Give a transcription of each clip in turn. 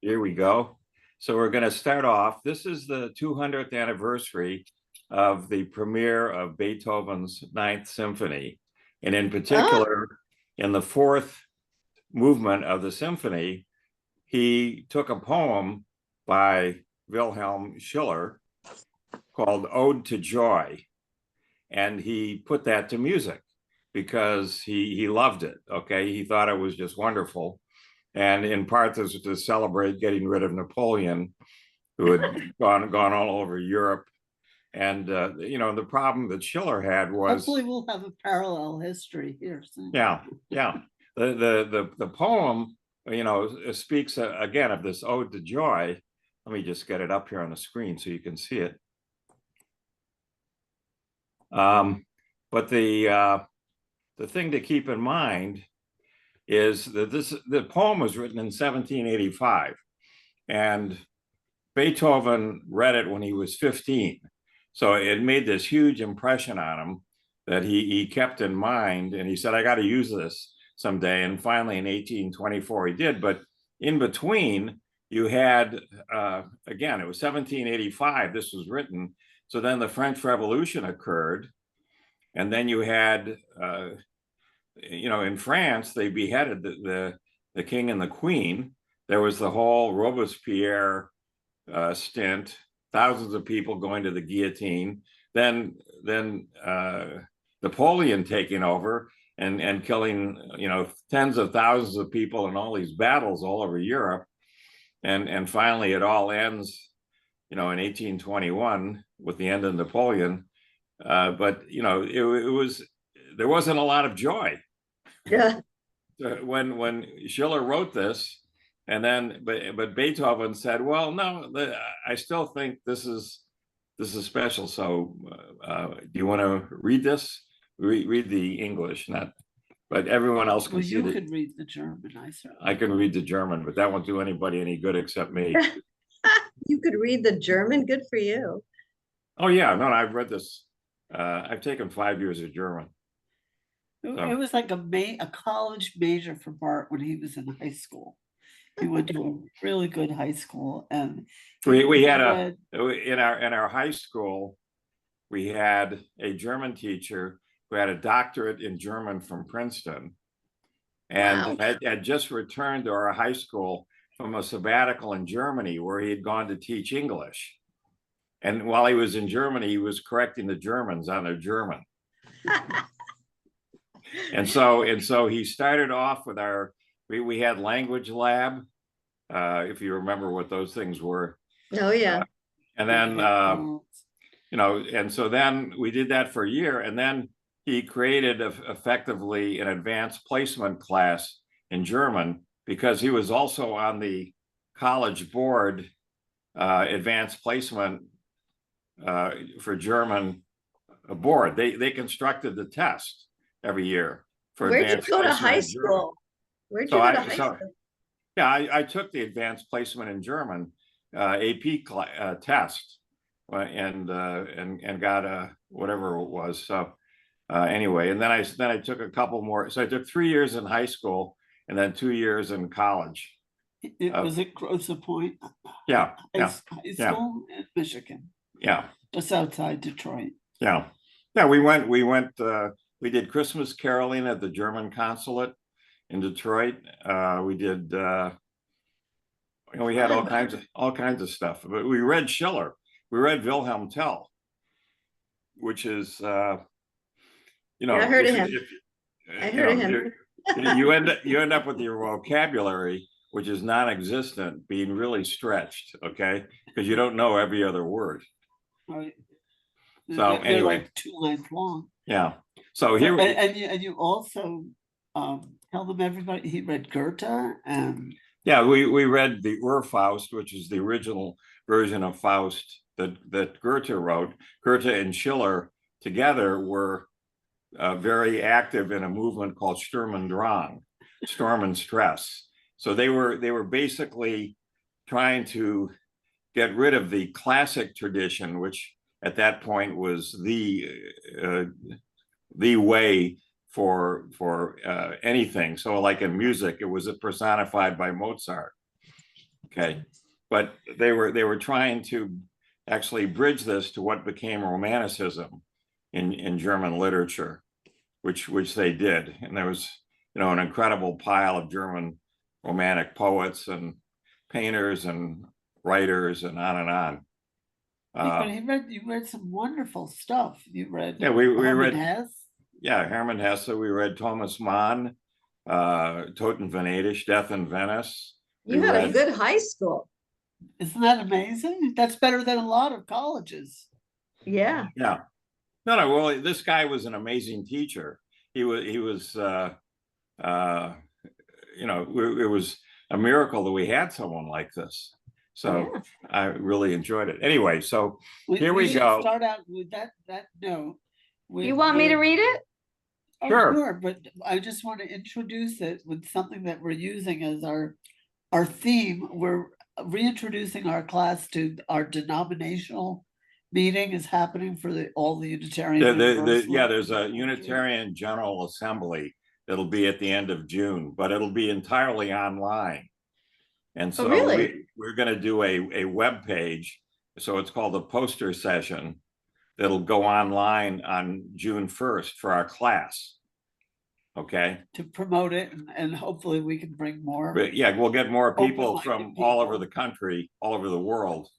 Here we go. So we're going to start off. This is the 200th anniversary of the premiere of Beethoven's Ninth Symphony. And in particular, in the fourth movement of the symphony, he took a poem by Wilhelm Schiller called Ode to Joy. And he put that to music because he loved it. Okay. He thought it was just wonderful. And in part, this was to celebrate getting rid of Napoleon, who had gone all over Europe. And the problem that Schiller had was hopefully we'll have a parallel history here soon. Yeah. The poem, speaks again of this ode to joy. Let me just get it up here on the screen so you can see it. But the thing to keep in mind is that the poem was written in 1785, and Beethoven read it when he was 15. So it made this huge impression on him that he kept in mind, and he said, I got to use this someday. And finally in 1824 he did. But in between, you had, again, it was 1785, this was written. So then the French Revolution occurred. And then you had, in France, they beheaded the king and the queen. There was the whole Robespierre stint, thousands of people going to the guillotine. Then Napoleon taking over and killing, tens of thousands of people in all these battles all over Europe. And finally, it all ends, in 1821 with the end of Napoleon. But there wasn't a lot of joy. Yeah. When Schiller wrote this, and then but Beethoven said, well, no, I still think this is special. So do you want to read this? Read the English, but everyone else can see. You could read the German. I can read the German, but that won't do anybody any good except me. You could read the German. Good for you. Oh yeah, no, I've read this. I've taken 5 years of German. So. It was like a college major for Bart when he was in high school. He went to a really good high school, and we had in our high school, we had a German teacher who had a doctorate in German from Princeton, and had just returned to our high school from a sabbatical in Germany where he had gone to teach English. And while he was in Germany, he was correcting the Germans on their German. And so he started off with we had language lab, if you remember what those things were. Oh yeah. And then and so then we did that for a year, and then he created effectively an advanced placement class in German because he was also on the college board advanced placement for German board. They constructed the test every year for advanced placement. Where'd you go to high school? Where'd you go to high school? Yeah, I took the advanced placement in German AP test and got a whatever it was. So anyway, and then I took a couple more. So I took 3 years in high school and then 2 years in college. It was at Grosse Pointe. Yeah. High school in Michigan. Yeah. Just outside Detroit. Yeah. We did Christmas caroling at the German consulate in Detroit. We did we had all kinds of stuff. But we read Schiller. We read Wilhelm Tell, which is I heard of him. I heard of him. You end up with your vocabulary, which is non-existent, being really stretched, okay? Because you don't know every other word. Right. So they're anyway, like 2 lines long. Yeah. So here and you also tell them everybody he read Goethe and we read the Urfaust, which is the original version of Faust that Goethe wrote. Goethe and Schiller together were very active in a movement called Sturm und Drang, Storm and Stress. So they were basically trying to get rid of the classic tradition, which at that point was the way for anything. So like in music, it was personified by Mozart. Okay, but they were trying to actually bridge this to what became Romanticism in German literature, which they did, and there was an incredible pile of German Romantic poets and painters and writers and on and on. You read some wonderful stuff. You read we read Hesse. Yeah, Hermann Hesse. We read Thomas Mann, Toten Venedig, Death in Venice. You had a good high school. Isn't that amazing? That's better than a lot of colleges. Yeah. Yeah. No. Well, this guy was an amazing teacher. He was. It was a miracle that we had someone like this. So yeah. I really enjoyed it. Anyway, so here we go. Start out with that note. You want me to read it? Oh, sure, but I just want to introduce it with something that we're using as our theme. We're reintroducing our class to our denominational meeting is happening for all the Unitarian. There's a Unitarian General Assembly that'll be at the end of June, but it'll be entirely online. And so we're going to do a web page. So it's called a poster session that'll go online on June 1st for our class. Okay. To promote it, and hopefully we can bring more. But yeah, we'll get more people from all over the country, all over the world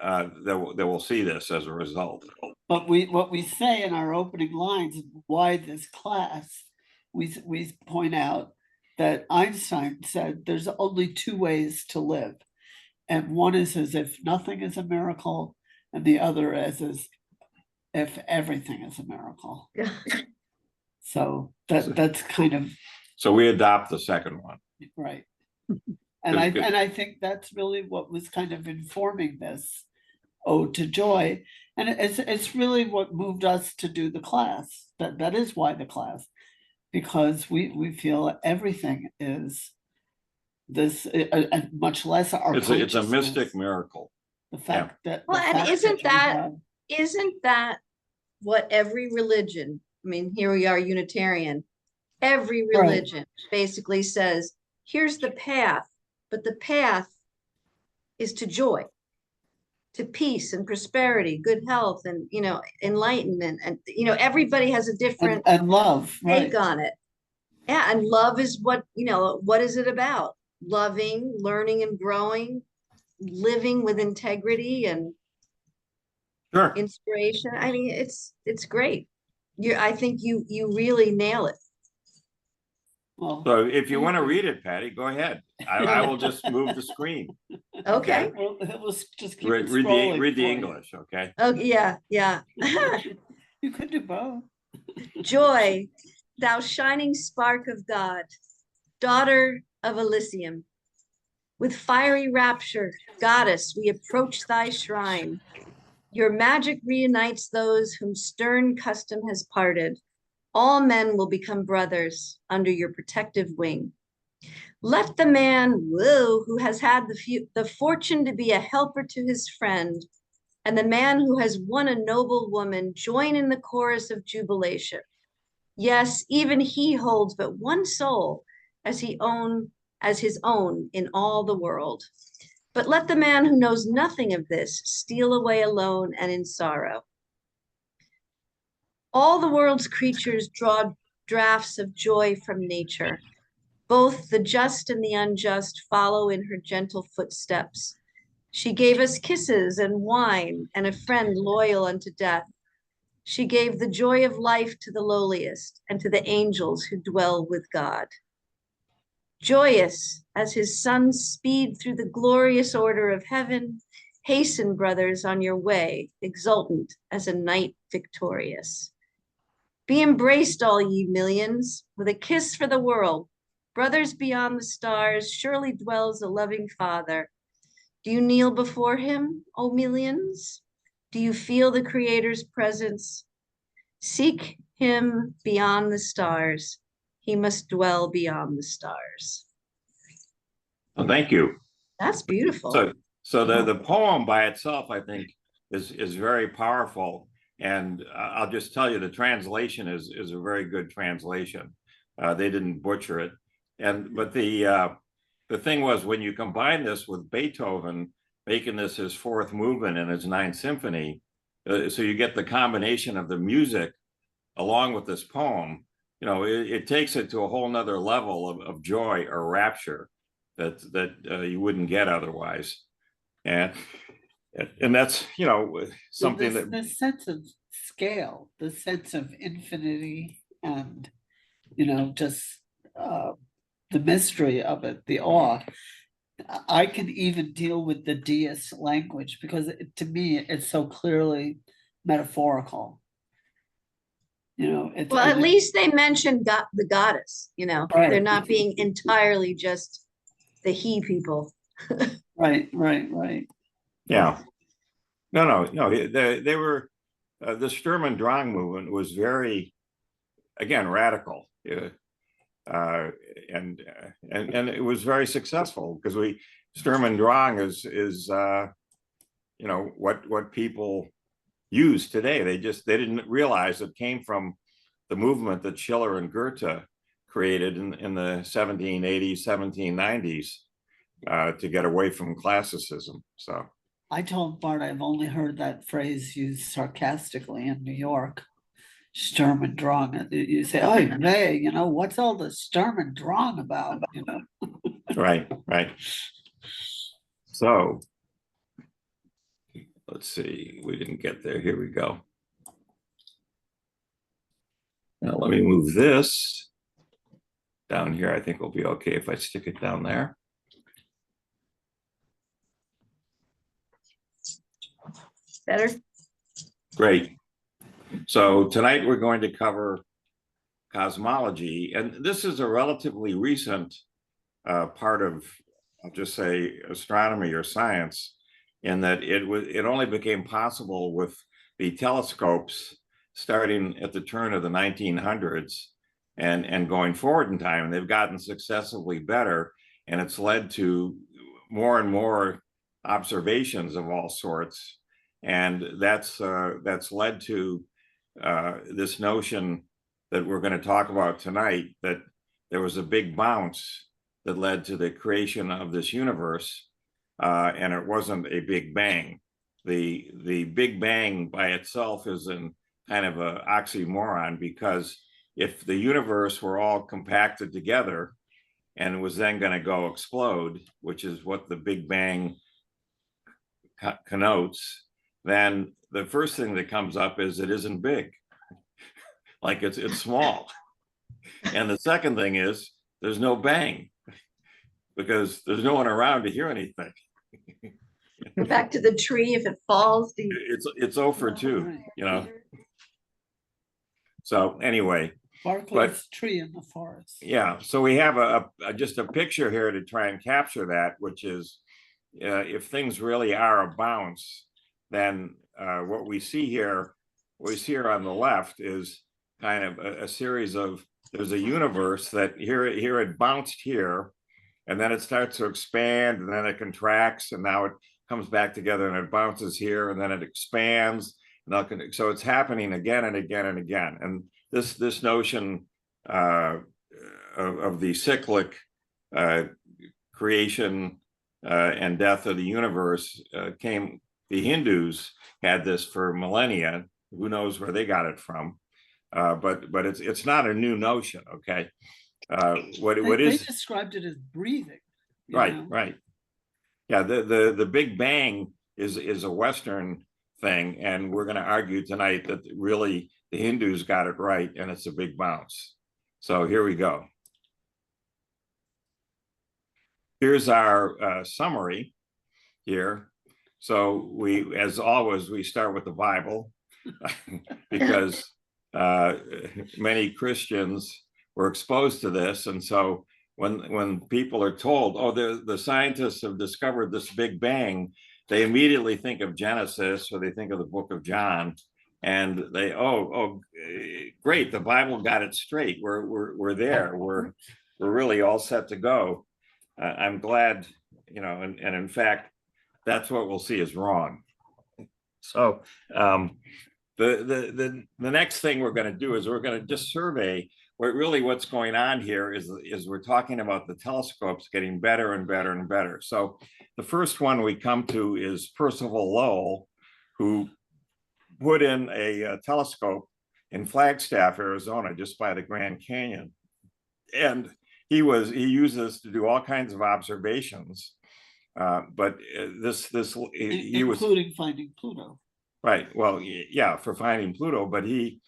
that will see this as a result. But what we say in our opening lines, why this class, we point out that Einstein said there's only two ways to live. And one is as if nothing is a miracle, and the other as if everything is a miracle. So that's kind of. So we adopt the second one. Right. And I think that's really what was kind of informing this Ode to Joy. And it's really what moved us to do the class. That is why the class. Because we feel everything is this, much less our it's a mystic miracle. The fact that isn't that what every religion, I mean, here we are Unitarian, every religion basically says, here's the path, but the path is to joy, to peace and prosperity, good health, and enlightenment, and everybody has a different and love take on it. Yeah, and love is what is it about? Loving, learning and growing, living with integrity and inspiration. I mean, it's great. I think you really nail it. Well, so if you want to read it, Patty, go ahead. I will just move the screen. Okay. We'll just keep read the English, okay? Oh yeah. You could do both. Joy, thou shining spark of God, daughter of Elysium, with fiery rapture, goddess, we approach thy shrine. Your magic reunites those whom stern custom has parted. All men will become brothers under your protective wing. Let the man, who has had the fortune to be a helper to his friend, and the man who has won a noble woman, join in the chorus of jubilation. Yes, even he holds but one soul as his own in all the world. But let the man who knows nothing of this steal away alone and in sorrow. All the world's creatures draw draughts of joy from nature. Both the just and the unjust follow in her gentle footsteps. She gave us kisses and wine and a friend loyal unto death. She gave the joy of life to the lowliest and to the angels who dwell with God. Joyous as his sons speed through the glorious order of heaven, hasten, brothers, on your way, exultant as a knight victorious. Be embraced, all ye millions, with a kiss for the world. Brothers beyond the stars, surely dwells a loving Father. Do you kneel before him, O millions? Do you feel the Creator's presence? Seek him beyond the stars. He must dwell beyond the stars. Well, thank you. That's beautiful. So the poem by itself, I think, is very powerful. And I'll just tell you, the translation is a very good translation. They didn't butcher it. But the the thing was, when you combine this with Beethoven making this his fourth movement in his Ninth Symphony, so you get the combination of the music along with this poem, you know, it takes it to a whole nother level of joy or rapture that you wouldn't get otherwise. And that's, you know, something that the sense of scale, the sense of infinity, and you know, just the mystery of it, the awe. I can even deal with the deist language because to me it's so clearly metaphorical. You know, it's, Well, at least they mentioned the goddess, you know, Right. they're not being entirely just the he people. right. yeah. No. They were the Sturm und Drang movement was very, again, radical, and it was very successful because Sturm und Drang is you know what people use today. They didn't realize it came from the movement that Schiller and Goethe created in the 1780s, 1790s to get away from classicism. So I told Bart I've only heard that phrase used sarcastically in New York. Sturm und Drang. You say, oh, hey, you know, what's all the Sturm und Drang about? You know? right. So let's see, we didn't get there. Here we go. Now let me move this down here. I think we'll be okay if I stick it down there. Better? Great. So tonight we're going to cover cosmology, and this is a relatively recent part of, I'll just say, astronomy or science, in that it only became possible with the telescopes starting at the turn of the 1900s and going forward in time. And they've gotten successively better, and it's led to more and more observations of all sorts. And that's led to this notion that we're going to talk about tonight, that there was a big bounce that led to the creation of this universe, and it wasn't a big bang. The big bang by itself is an kind of an oxymoron, because if the universe were all compacted together and was then going to go explode, which is what the big bang connotes, then the first thing that comes up is it isn't big, like it's small. And the second thing is there's no bang, because there's no one around to hear anything. Go back to the tree. If it falls, It's 0 for 2, you know. So anyway, Barclay's tree in the forest. Yeah, so we have just a picture here to try and capture that, which is if things really are a bounce, then what we see here on the left is kind of a series of, there's a universe that here it bounced here, and then it starts to expand, and then it contracts, and now it comes back together, and it bounces here, and then it expands. So it's happening again and again and again. And this notion of the cyclic creation and death of the universe the Hindus had this for millennia. Who knows where they got it from? But it's not a new notion, okay? They described it as breathing. Right. Yeah, the Big Bang is a Western thing, and we're going to argue tonight that really the Hindus got it right, and it's a big bounce. So here we go. Here's our summary here. So we, as always, we start with the Bible because many Christians were exposed to this. And so when people are told, oh, the scientists have discovered this Big Bang, they immediately think of Genesis, or they think of the book of John, and they, oh, great, the Bible got it straight. We're there. We're really all set to go. I'm glad, you know, and in fact, that's what we'll see is wrong. So the next thing we're going to do is we're going to just survey what's going on here is we're talking about the telescopes getting better and better and better. So the first one we come to is Percival Lowell, who put in a telescope in Flagstaff, Arizona, just by the Grand Canyon. And he used this to do all kinds of observations. But he was including finding Pluto. right. Well, yeah, for finding Pluto, but he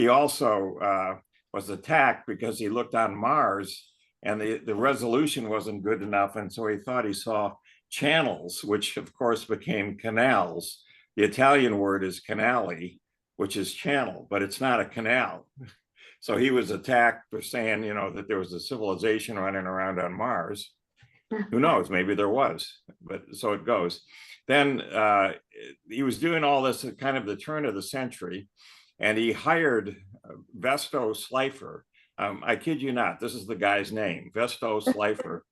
also was attacked because he looked on Mars and the resolution wasn't good enough, and so he thought he saw channels, which of course became canals. The Italian word is canale, which is channel, but it's not a canal. So he was attacked for saying, that there was a civilization running around on Mars. Who knows? Maybe there was, but so it goes. Then he was doing all this at kind of the turn of the century, and he hired Vesto Slipher. I kid you not, this is the guy's name, Vesto Slipher.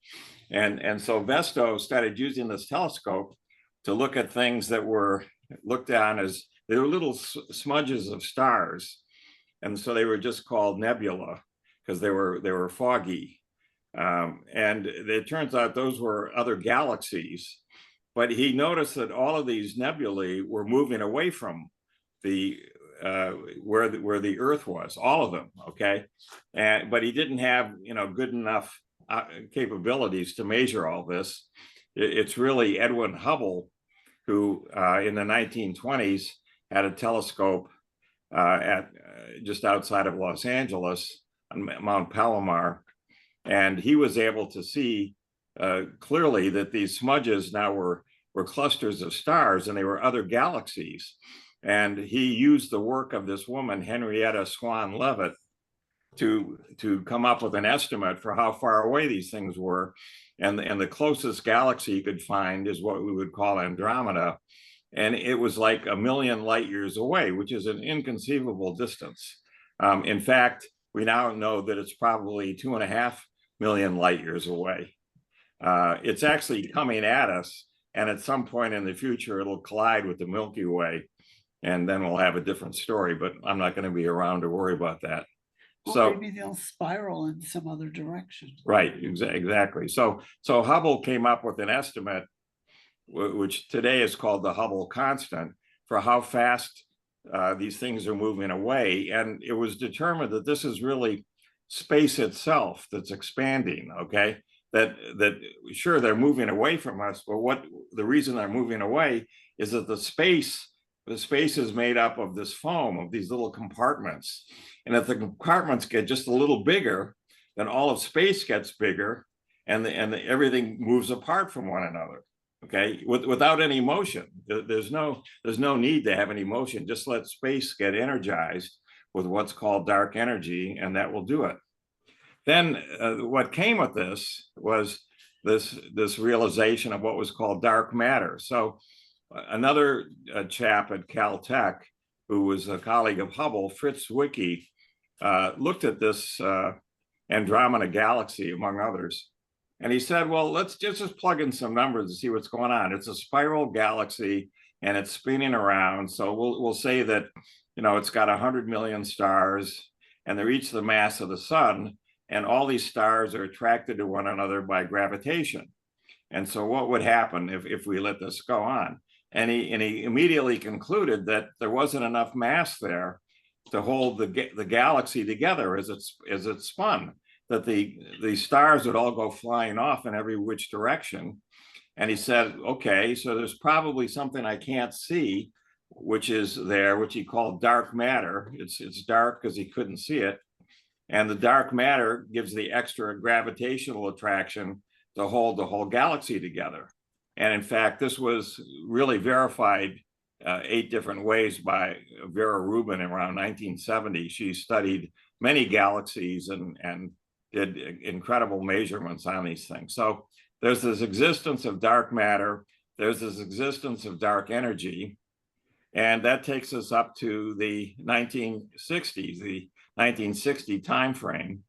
And so Vesto started using this telescope to look at things that were looked on as, they were little smudges of stars. And so they were just called nebula because they were foggy. And it turns out those were other galaxies. But he noticed that all of these nebulae were moving away from the where the Earth was, all of them. Okay, but he didn't have good enough capabilities to measure all this. It's really Edwin Hubble who, in the 1920s, had a telescope at just outside of Los Angeles on Mount Palomar, and he was able to see clearly that these smudges now were clusters of stars, and they were other galaxies. And he used the work of this woman, Henrietta Swan Leavitt, to come up with an estimate for how far away these things were. And the closest galaxy you could find is what we would call Andromeda. And it was like 1 million light years away, which is an inconceivable distance. In fact, we now know that it's probably 2.5 million light years away. It's actually coming at us, and at some point in the future, it'll collide with the Milky Way, and then we'll have a different story, but I'm not going to be around to worry about that. Well, so maybe they'll spiral in some other direction. Right, exactly. So Hubble came up with an estimate, which today is called the Hubble constant, for how fast these things are moving away. And it was determined that this is really space itself that's expanding, okay? That sure, they're moving away from us, but the reason they're moving away is that the space is made up of this foam, of these little compartments. And if the compartments get just a little bigger, then all of space gets bigger, and everything moves apart from one another. Okay, without any motion. There's no need to have any motion. Just let space get energized with what's called dark energy, and that will do it. Then what came with this was this realization of what was called dark matter. So another chap at Caltech, who was a colleague of Hubble, Fritz Zwicky, looked at this Andromeda galaxy, among others. And he said, well, let's just plug in some numbers to see what's going on. It's a spiral galaxy and it's spinning around. So we'll say that, it's got 100 million stars and they're each the mass of the sun. And all these stars are attracted to one another by gravitation. And so what would happen if we let this go on? And he immediately concluded that there wasn't enough mass there to hold the galaxy together as it spun, that the stars would all go flying off in every which direction. And he said, okay, so there's probably something I can't see, which is there, which he called dark matter. It's dark because he couldn't see it. And the dark matter gives the extra gravitational attraction to hold the whole galaxy together. And in fact, this was really verified 8 different ways by Vera Rubin around 1970. She studied many galaxies and did incredible measurements on these things. So there's this existence of dark matter, there's this existence of dark energy, and that takes us up to the 1960s, the 1960 timeframe,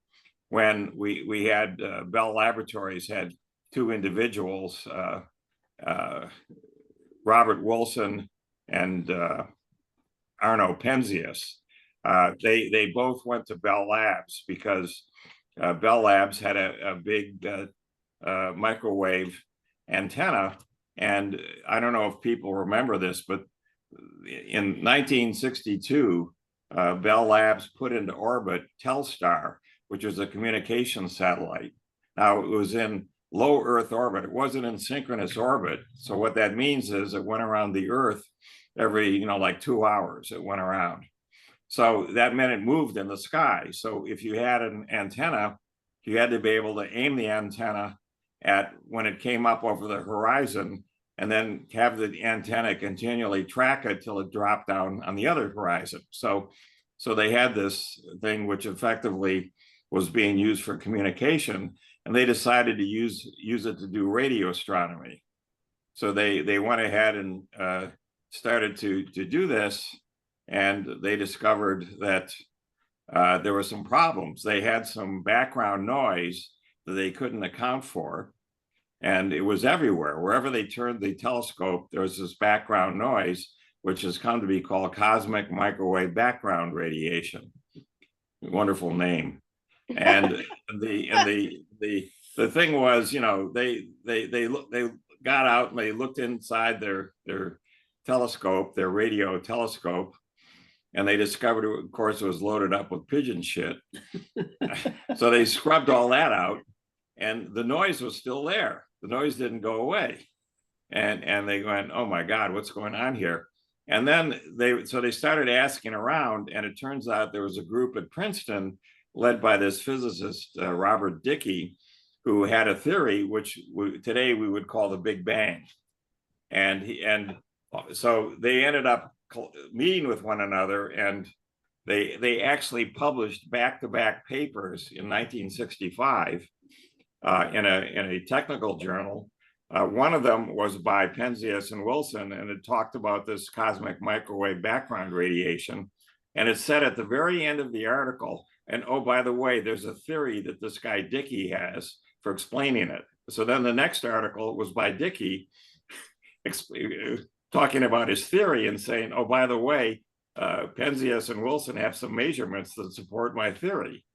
when we had Bell Laboratories had 2 individuals, Robert Wilson and Arno Penzias, They both went to Bell Labs because Bell Labs had a big microwave antenna. And I don't know if people remember this, but in 1962, Bell Labs put into orbit Telstar, which was a communication satellite. Now, it was in low Earth orbit. It wasn't in synchronous orbit. So what that means is it went around the Earth every, like 2 hours, it went around. So that meant it moved in the sky. So if you had an antenna, you had to be able to aim the antenna at when it came up over the horizon, and then have the antenna continually track it till it dropped down on the other horizon. So they had this thing which effectively was being used for communication, and they decided to use it to do radio astronomy. So they went ahead and started to do this, and they discovered that there were some problems. They had some background noise that they couldn't account for, and it was everywhere. Wherever they turned the telescope, there was this background noise, which has come to be called cosmic microwave background radiation. Wonderful name. And the thing was, they got out and they looked inside their telescope, their radio telescope, and they discovered, of course, it was loaded up with pigeon shit. So they scrubbed all that out, and the noise was still there. The noise didn't go away. And they went, oh my God, what's going on here? And then they started asking around, and it turns out there was a group at Princeton led by this physicist, Robert Dicke, who had a theory, which today we would call the Big Bang. And so they ended up meeting with one another, and they actually published back-to-back papers in 1965 in a technical journal. One of them was by Penzias and Wilson, and it talked about this cosmic microwave background radiation. And it said at the very end of the article, and oh, by the way, there's a theory that this guy Dicke has for explaining it. So then the next article was by Dicke talking about his theory and saying, oh, by the way, Penzias and Wilson have some measurements that support my theory.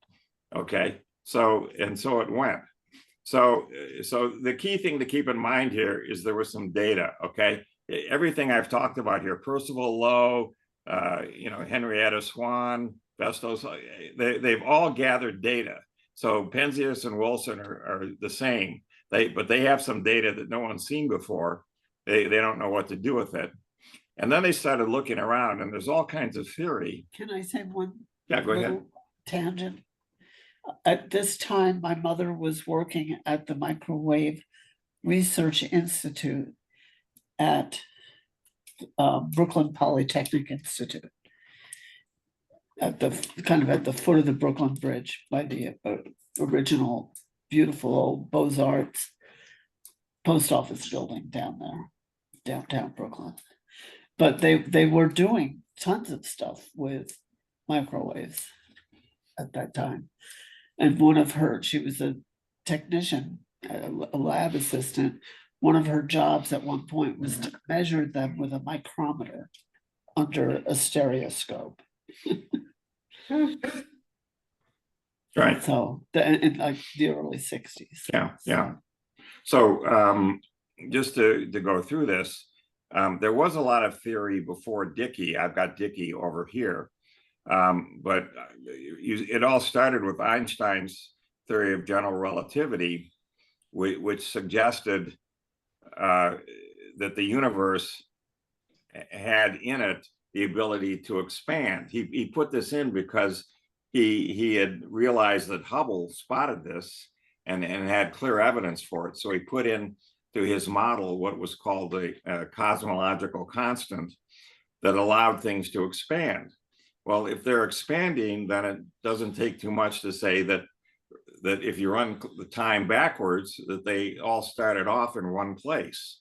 Okay, so it went. So the key thing to keep in mind here is there was some data. Okay, everything I've talked about here, Percival Lowe, Henrietta Swan, Vestos, they've all gathered data. So Penzias and Wilson are the same. But they have some data that no one's seen before. They don't know what to do with it. And then they started looking around, and there's all kinds of theory. Can I say one? Yeah, go ahead. Tangent. At this time, my mother was working at the Microwave Research Institute at Brooklyn Polytechnic Institute, at the foot of the Brooklyn Bridge by the original beautiful old Beaux-Arts post office building down there, downtown Brooklyn. But they were doing tons of stuff with microwaves at that time. And she was a technician, a lab assistant. One of her jobs at one point was to measure them with a micrometer under a stereoscope. Right. So in like the early 60s. Yeah. So just to go through this, there was a lot of theory before Dicke. I've got Dicke over here. But it all started with Einstein's theory of general relativity, which suggested that the universe had in it the ability to expand. He put this in because he had realized that Hubble spotted this and had clear evidence for it. So he put in to his model what was called the cosmological constant that allowed things to expand. Well, if they're expanding, then it doesn't take too much to say that if you run the time backwards, that they all started off in one place.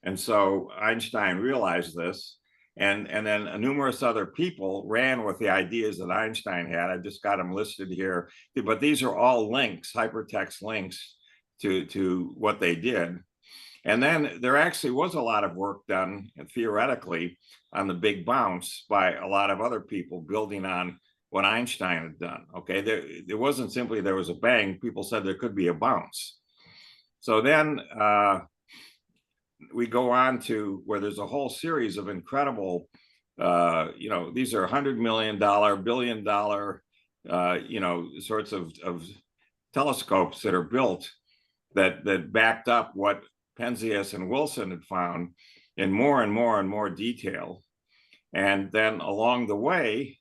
And so Einstein realized this, and then numerous other people ran with the ideas that Einstein had. I've just got them listed here, but these are all links, hypertext links to what they did. And then there actually was a lot of work done theoretically on the big bounce by a lot of other people building on what Einstein had done. Okay, there wasn't simply there was a bang. People said there could be a bounce. So then we go on to where there's a whole series of incredible, these are $100 million, $1 billion, sorts of telescopes that are built that backed up what Penzias and Wilson had found in more and more and more detail. And then along the way,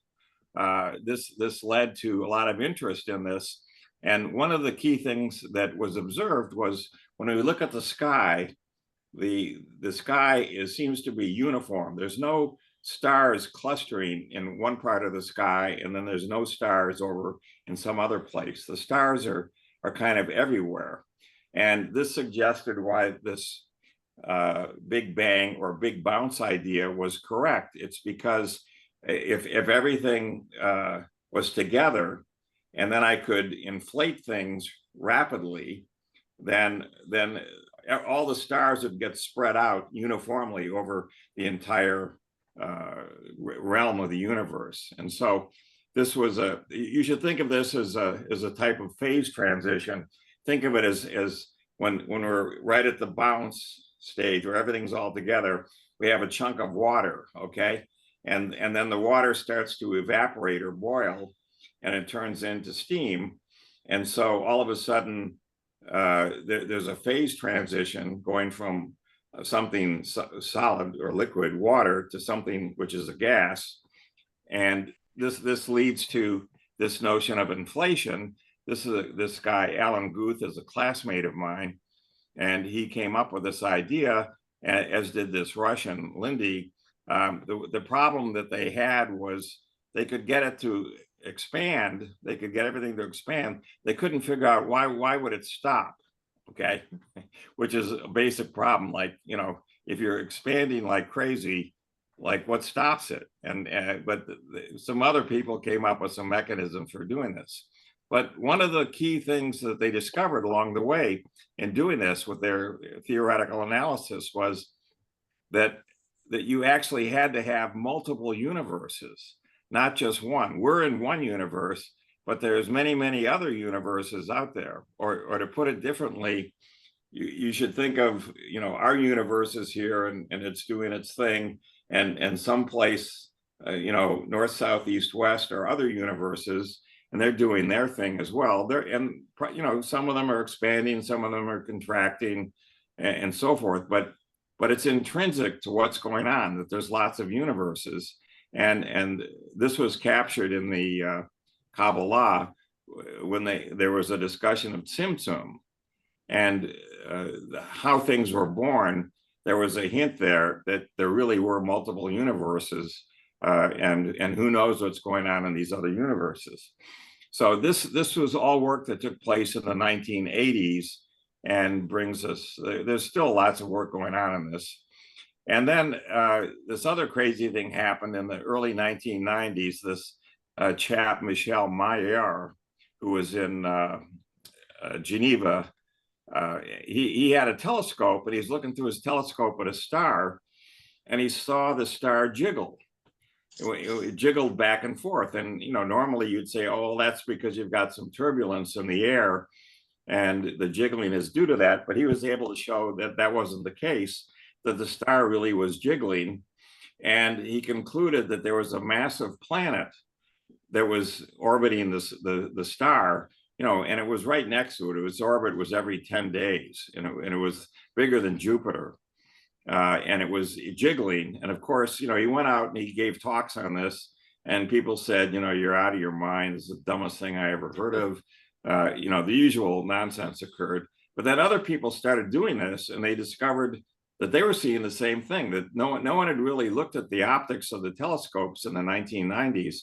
this led to a lot of interest in this. And one of the key things that was observed was when we look at the sky, the sky seems to be uniform. There's no stars clustering in one part of the sky, and then there's no stars over in some other place. The stars are kind of everywhere. And this suggested why this Big Bang or Big Bounce idea was correct. It's because if everything was together, and then I could inflate things rapidly, then all the stars would get spread out uniformly over the entire realm of the universe. And so this was you should think of this as a type of phase transition. Think of it as when we're right at the bounce stage where everything's all together, we have a chunk of water, okay? And then the water starts to evaporate or boil, and it turns into steam. And so all of a sudden, there's a phase transition going from something solid or liquid, water, to something which is a gas. And this leads to this notion of inflation. This guy, Alan Guth, is a classmate of mine, and he came up with this idea, as did this Russian, Lindy. The problem that they had was they could get it to expand. They could get everything to expand. They couldn't figure out why would it stop, okay? Which is a basic problem. Like, if you're expanding like crazy, like what stops it? But some other people came up with some mechanisms for doing this. But one of the key things that they discovered along the way in doing this with their theoretical analysis was that you actually had to have multiple universes, not just one. We're in one universe, but there's many, many other universes out there. Or to put it differently, you should think of, our universe is here and it's doing its thing, and someplace, north, south, east, west are other universes, and they're doing their thing as well. Some of them are expanding, some of them are contracting, and so forth. But it's intrinsic to what's going on that there's lots of universes, and this was captured in the Kabbalah when there was a discussion of Tzimtzum and how things were born. There was a hint there that there really were multiple universes. And who knows what's going on in these other universes. So this was all work that took place in the 1980s and brings us, there's still lots of work going on in this. And then this other crazy thing happened in the early 1990s. This chap, Michel Mayer, who was in Geneva, he had a telescope, and he's looking through his telescope at a star, and he saw the star jiggle. It jiggled back and forth. And, normally you'd say, oh, that's because you've got some turbulence in the air and the jiggling is due to that. But he was able to show that that wasn't the case, that the star really was jiggling. And he concluded that there was a massive planet that was orbiting the star, and it was right next to it. Its orbit was every 10 days, and it was bigger than Jupiter. And it was jiggling. And of course, he went out and he gave talks on this, and people said, you're out of your mind. This is the dumbest thing I ever heard of. The usual nonsense occurred. But then other people started doing this, and they discovered that they were seeing the same thing, that no one had really looked at the optics of the telescopes in the 1990s,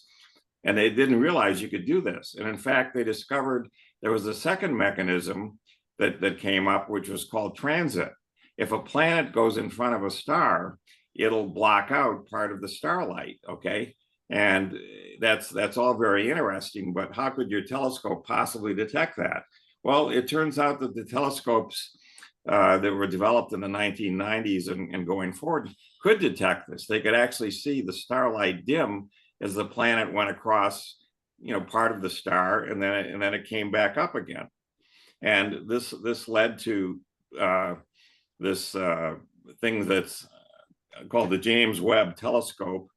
and they didn't realize you could do this. And in fact, they discovered there was a second mechanism that came up, which was called transit. If a planet goes in front of a star, it'll block out part of the starlight, okay? And that's all very interesting, but how could your telescope possibly detect that? Well, it turns out that the telescopes that were developed in the 1990s and going forward could detect this. They could actually see the starlight dim as the planet went across, part of the star, and then it came back up again. And this led to this thing that's called the James Webb Telescope.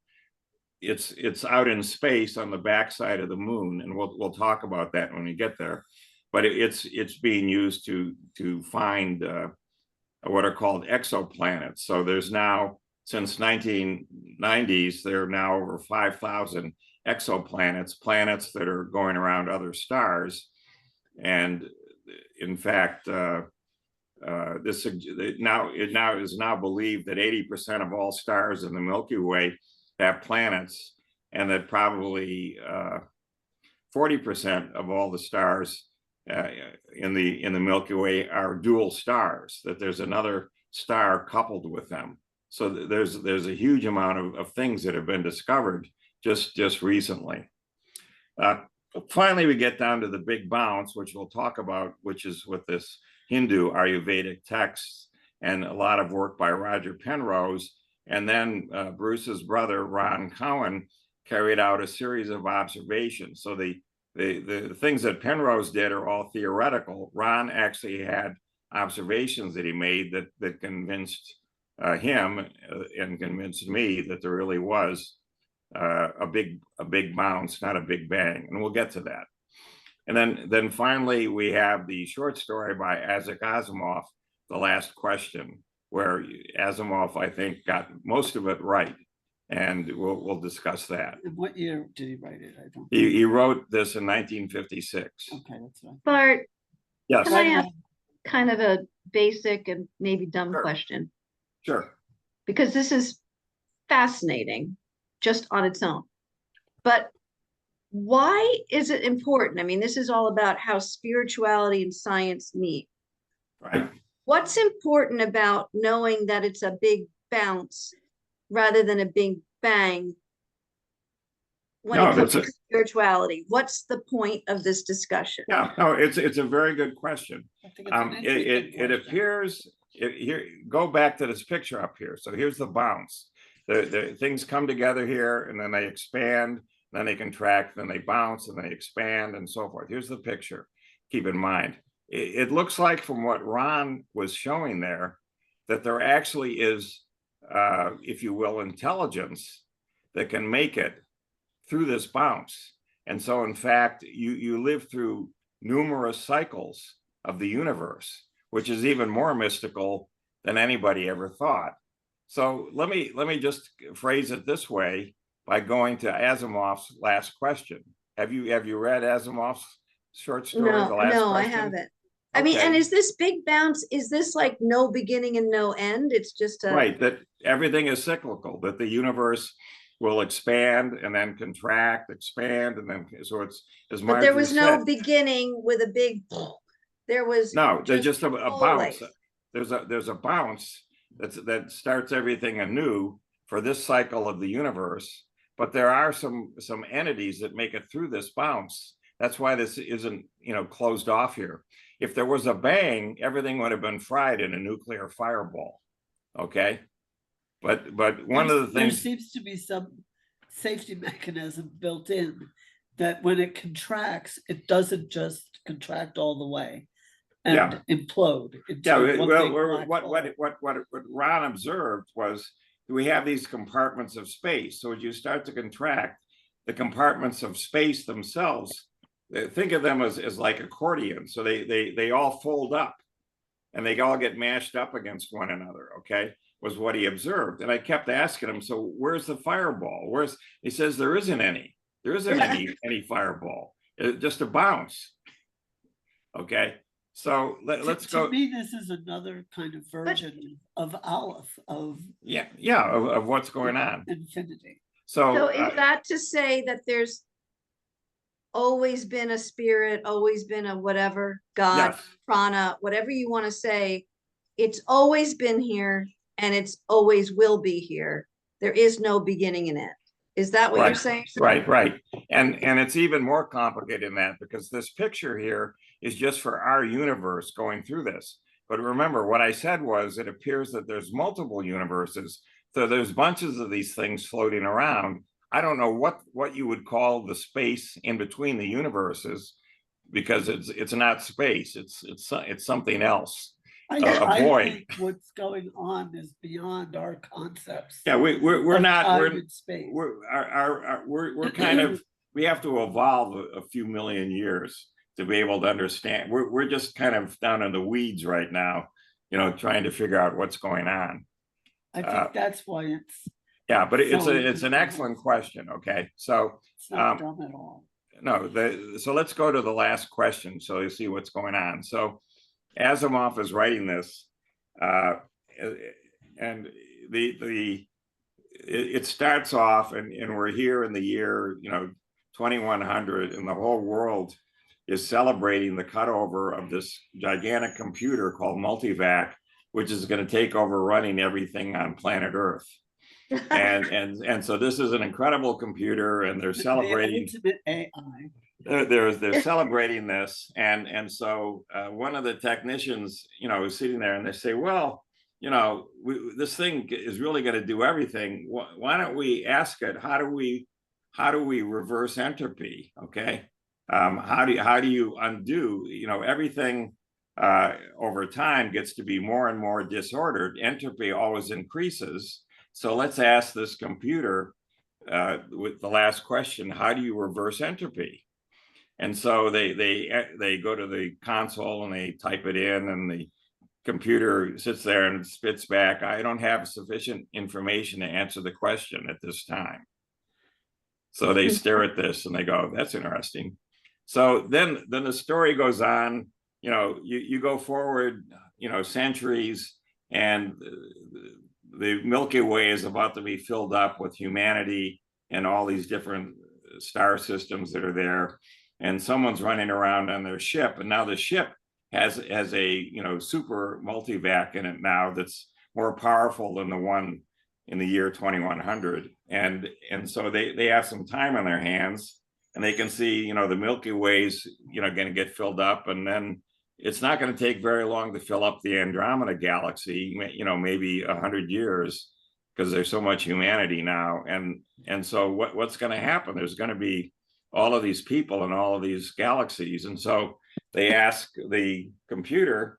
It's out in space on the backside of the moon, and we'll talk about that when we get there. But it's being used to find what are called exoplanets. So there's now, since 1990s, there are now over 5,000 exoplanets, planets that are going around other stars. And in fact, this it now is believed that 80% of all stars in the Milky Way have planets, and that probably 40% of all the stars in the Milky Way are dual stars, that there's another star coupled with them. So there's a huge amount of things that have been discovered just recently. Finally, we get down to the big bounce, which we'll talk about, which is with this Hindu Ayurvedic text and a lot of work by Roger Penrose. And then Bruce's brother, Ron Cowan, carried out a series of observations. So the things that Penrose did are all theoretical. Ron actually had observations that he made that convinced him and convinced me that there really was a big bounce, not a big bang, and we'll get to that. And then finally we have the short story by Isaac Asimov, The Last Question, where Asimov, I think, got most of it right, and we'll discuss that. And what year did he write it? I don't. He wrote this in 1956. Okay, that's right. Bart, Yes. can I ask kind of a basic and maybe dumb question? Sure. Because this is fascinating just on its own. But why is it important? I mean, this is all about how spirituality and science meet. Right. What's important about knowing that it's a big bounce rather than a big bang when it comes to spirituality? What's the point of this discussion? Yeah, no, it's a very good question. I think it's It appears, here, go back to this picture up here. So here's the bounce. The things come together here, and then they expand, then they contract, then they bounce, and they expand, and so forth. Here's the picture. Keep in mind, it looks like, from what Ron was showing there, that there actually is, if you will, intelligence that can make it through this bounce. And so, in fact, you live through numerous cycles of the universe, which is even more mystical than anybody ever thought. So let me just phrase it this way by going to Asimov's Last Question. Have you read Asimov's short story, The Last No, I Question? haven't. I mean, and is this big bounce, is this like no beginning and no end? It's just a... Right, that everything is cyclical, that the universe will expand and then contract, expand, and then, so it's, as Marjorie But there was no said, beginning with a big... There was... no, there's just a bounce. life. There's a bounce that starts everything anew for this cycle of the universe. But there are some entities that make it through this bounce. That's why this isn't, closed off here. If there was a bang, everything would have been fried in a nuclear fireball. Okay, but one of the things, there seems to be some safety mechanism built in that when it contracts, it doesn't just contract all the way and implode. What Ron observed was, we have these compartments of space. So as you start to contract, the compartments of space themselves, think of them as like accordions. So they all fold up, and they all get mashed up against one another. Okay, was what he observed. And I kept asking him, so where's the fireball? He says there isn't any. There isn't any fireball. It's just a bounce. Okay. So let's go. To me, this is another kind of version of Aleph, of of what's going on. Infinity. So is that to say that there's always been a spirit, always been a whatever, God, yes, prana, whatever you want to say, it's always been here and it's always will be here. There is no beginning in it. Is that what you're saying? Right. And it's even more complicated than that, because this picture here is just for our universe going through this. But remember, what I said was it appears that there's multiple universes. So there's bunches of these things floating around. I don't know what you would call the space in between the universes, because it's not space. It's something else. A I void. think what's going on is beyond our concepts. Yeah, we're of not time and space. we're kind of, we have to evolve a few million years to be able to understand. We're just kind of down in the weeds right now, trying to figure out what's going on. I think that's why it's Yeah, but it's so an excellent question. Okay, so it's not dumb at all. no, so let's go to the last question so you see what's going on. So Asimov is writing this, and it starts off, and we're here in the year 2100, and the whole world is celebrating the cutover of this gigantic computer called Multivac, which is going to take over running everything on planet Earth. And so this is an incredible computer, and they're celebrating the ultimate AI. They're celebrating this, and so one of the technicians, is sitting there, and they say, well, this thing is really going to do everything. Why don't we ask it, how do we reverse entropy? Okay, how do you undo? Everything over time gets to be more and more disordered. Entropy always increases. So let's ask this computer with the last question: how do you reverse entropy? And so they go to the console and they type it in, and the computer sits there and spits back, I don't have sufficient information to answer the question at this time. So they stare at this and they go, that's interesting. So then the story goes on, you go forward, centuries, and the Milky Way is about to be filled up with humanity and all these different star systems that are there. And someone's running around on their ship, and now the ship has a super multivac in it now that's more powerful than the one in the year 2100. And so they have some time on their hands, and they can see the Milky Way's going to get filled up, and then it's not going to take very long to fill up the Andromeda galaxy. Maybe 100 years, because there's so much humanity now. And so what's going to happen? There's going to be all of these people in all of these galaxies. And so they ask the computer,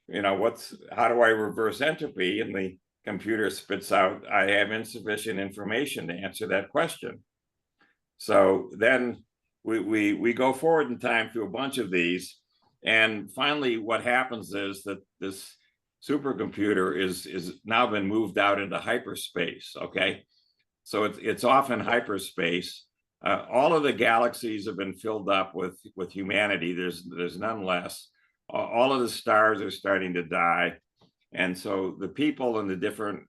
how do I reverse entropy? And the computer spits out, I have insufficient information to answer that question. So then we go forward in time through a bunch of these. And finally, what happens is that this supercomputer is now been moved out into hyperspace. Okay. So it's off in hyperspace. All of the galaxies have been filled up with humanity. There's none less. All of the stars are starting to die. And so the people in the different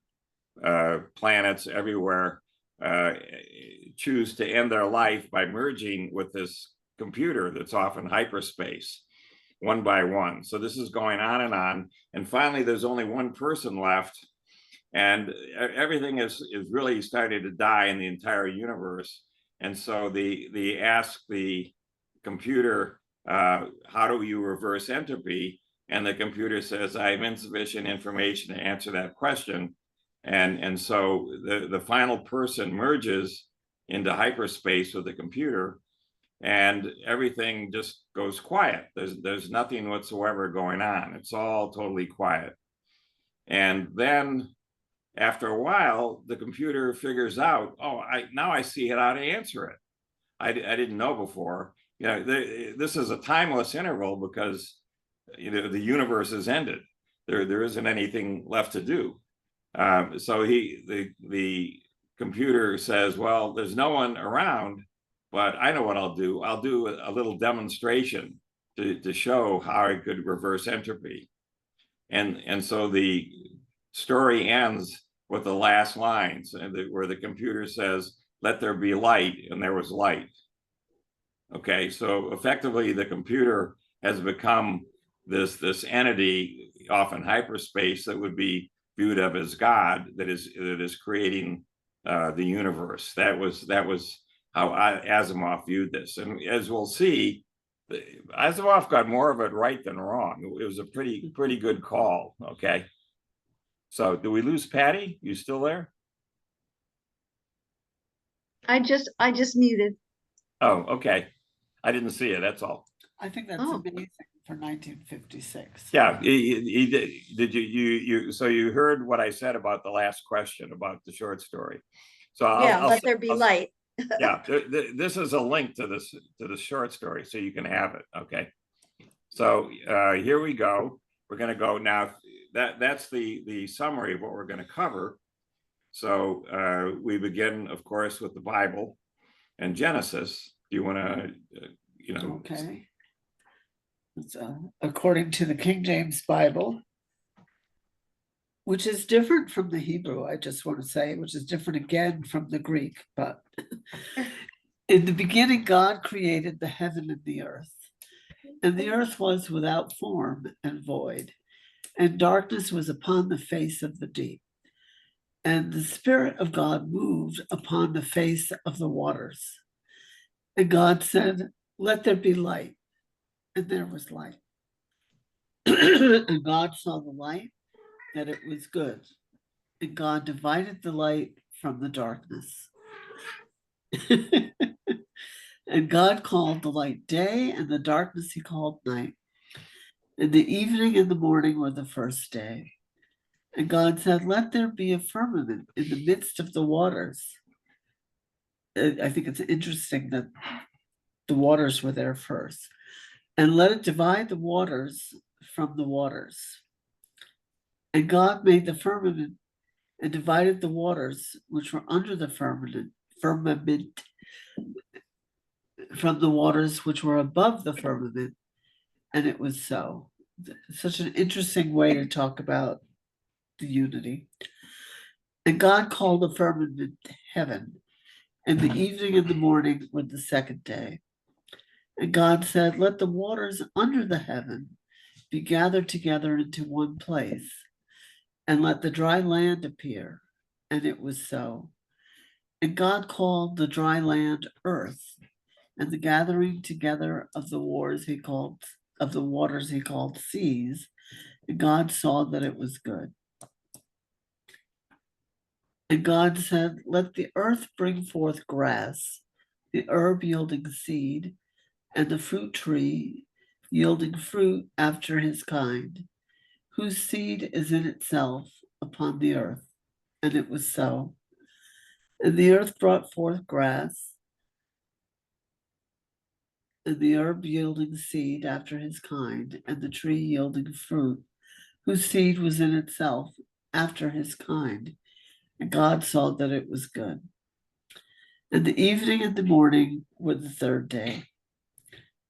planets everywhere choose to end their life by merging with this computer that's off in hyperspace, one by one. So this is going on. And finally, there's only one person left. And everything is really starting to die in the entire universe. And so they ask the computer, how do you reverse entropy? And the computer says, I have insufficient information to answer that question. And so the final person merges into hyperspace with the computer, and everything just goes quiet. There's nothing whatsoever going on. It's all totally quiet. And then after a while, the computer figures out, now I see how to answer it. I didn't know before. This is a timeless interval because the universe has ended. There isn't anything left to do. So the computer says, well, there's no one around, but I know what I'll do. I'll do a little demonstration to show how I could reverse entropy. And so the story ends with the last lines, where the computer says, let there be light, and there was light. Okay, so effectively the computer has become this entity off in hyperspace that would be viewed of as God, that is creating the universe. That was how Asimov viewed this. And as we'll see, Asimov got more of it right than wrong. It was a pretty good call. Okay. So do we lose Patty? You still there? I just muted. Oh, okay. I didn't see it. That's all. I think that's Oh. amazing for 1956. Yeah, he did. Did you? So you heard what I said about the last question about the short story. So Yeah, let there be light. Yeah, this is a link to the short story, so you can have it. Okay. So here we go. We're going to go now. That's the summary of what we're going to cover. So we begin, of course, with the Bible and Genesis. Do you want to, Okay. It's, according to the King James Bible, which is different from the Hebrew, I just want to say, which is different again from the Greek. But in the beginning, God created the heaven and the earth. And the earth was without form and void, and darkness was upon the face of the deep. And the Spirit of God moved upon the face of the waters. And God said, "Let there be light." And there was light. And God saw the light, that it was good. And God divided the light from the darkness. And God called the light day, and the darkness he called night. And the evening and the morning were the first day. And God said, "Let there be a firmament in the midst of the waters." I think it's interesting that the waters were there first. "And let it divide the waters from the waters." And God made the firmament and divided the waters which were under the firmament from the waters which were above the firmament. And it was so. Such an interesting way to talk about the unity. And God called the firmament heaven, and the evening and the morning were the second day. And God said, "Let the waters under the heaven be gathered together into one place, and let the dry land appear." And it was so. And God called the dry land earth, and the gathering together of the waters he called seas. And God saw that it was good. And God said, "Let the earth bring forth grass, the herb yielding seed, and the fruit tree yielding fruit after his kind, whose seed is in itself upon the earth." And it was so. And the earth brought forth grass, and the herb yielding seed after his kind, and the tree yielding fruit, whose seed was in itself after his kind. And God saw that it was good. And the evening and the morning were the third day.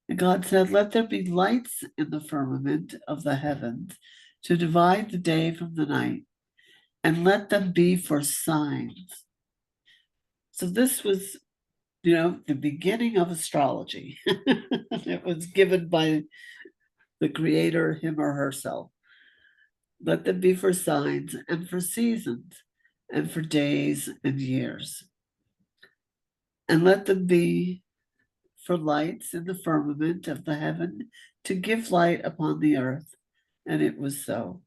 And God said, "Let there be lights in the firmament of the heavens to divide the day from the night, and let them be for signs." So this was, the beginning of astrology. It was given by the creator, him or herself. "Let them be for signs and for seasons and for days and years. And let them be for lights in the firmament of the heaven to give light upon the earth." And it was so.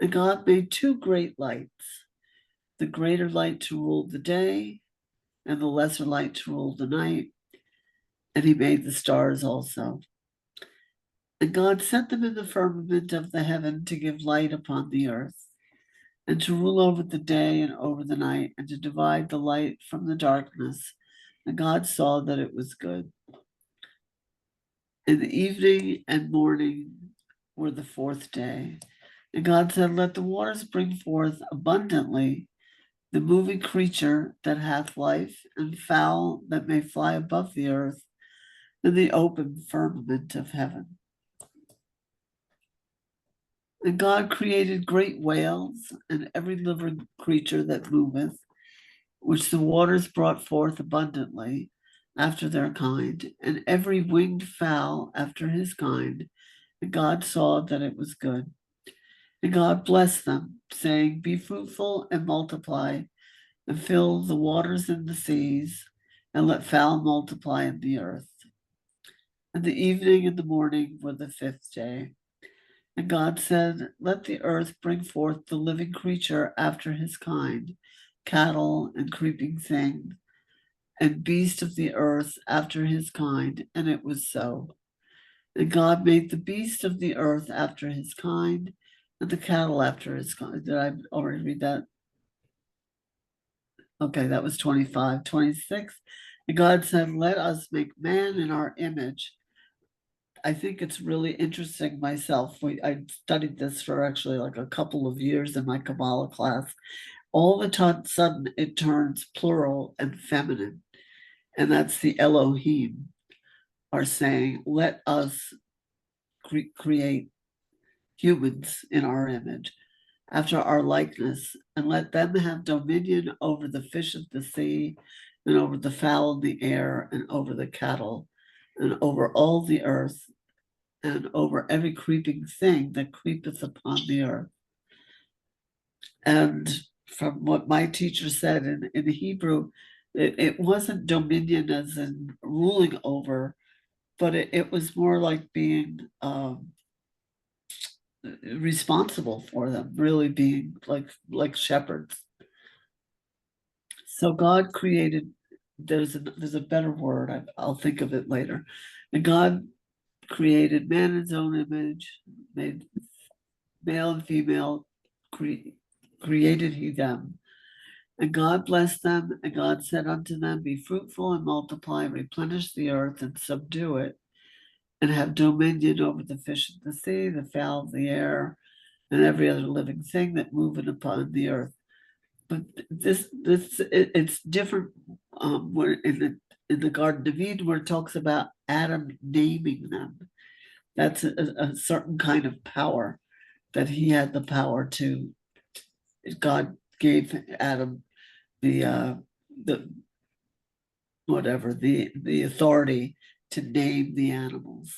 And God made two great lights, the greater light to rule the day, and the lesser light to rule the night. And he made the stars also. And God set them in the firmament of the heaven to give light upon the earth, and to rule over the day and over the night, and to divide the light from the darkness. And God saw that it was good. And the evening and morning were the fourth day. And God said, "Let the waters bring forth abundantly the moving creature that hath life, and fowl that may fly above the earth, and the open firmament of heaven." And God created great whales, and every living creature that moveth, which the waters brought forth abundantly after their kind, and every winged fowl after his kind. And God saw that it was good. And God blessed them, saying, "Be fruitful and multiply, and fill the waters and the seas, and let fowl multiply in the earth." And the evening and the morning were the fifth day. And God said, let the earth bring forth the living creature after his kind, cattle and creeping thing, and beast of the earth after his kind. And it was so. And God made the beast of the earth after his kind, and the cattle after his kind. Did I already read that? Okay, that was 25. 26. And God said, let us make man in our image. I think it's really interesting myself. I studied this for actually like a couple of years in my Kabbalah class. All the sudden it turns plural and feminine. And that's the Elohim are saying, let us create humans in our image, after our likeness, and let them have dominion over the fish of the sea, and over the fowl of the air, and over the cattle, and over all the earth, and over every creeping thing that creepeth upon the earth. And from what my teacher said in Hebrew, it wasn't dominion as in ruling over, but it was more like being responsible for them, really being like shepherds. So God created, there's a better word, I'll think of it later. And God created man in his own image, made male and female, created he them. And God blessed them, and God said unto them, be fruitful and multiply, replenish the earth and subdue it, and have dominion over the fish of the sea, the fowl of the air, and every other living thing that moveth upon the earth. But it's different where in the Garden of Eden, where it talks about Adam naming them. That's a certain kind of power that he had the power to. God gave Adam the whatever the authority to name the animals.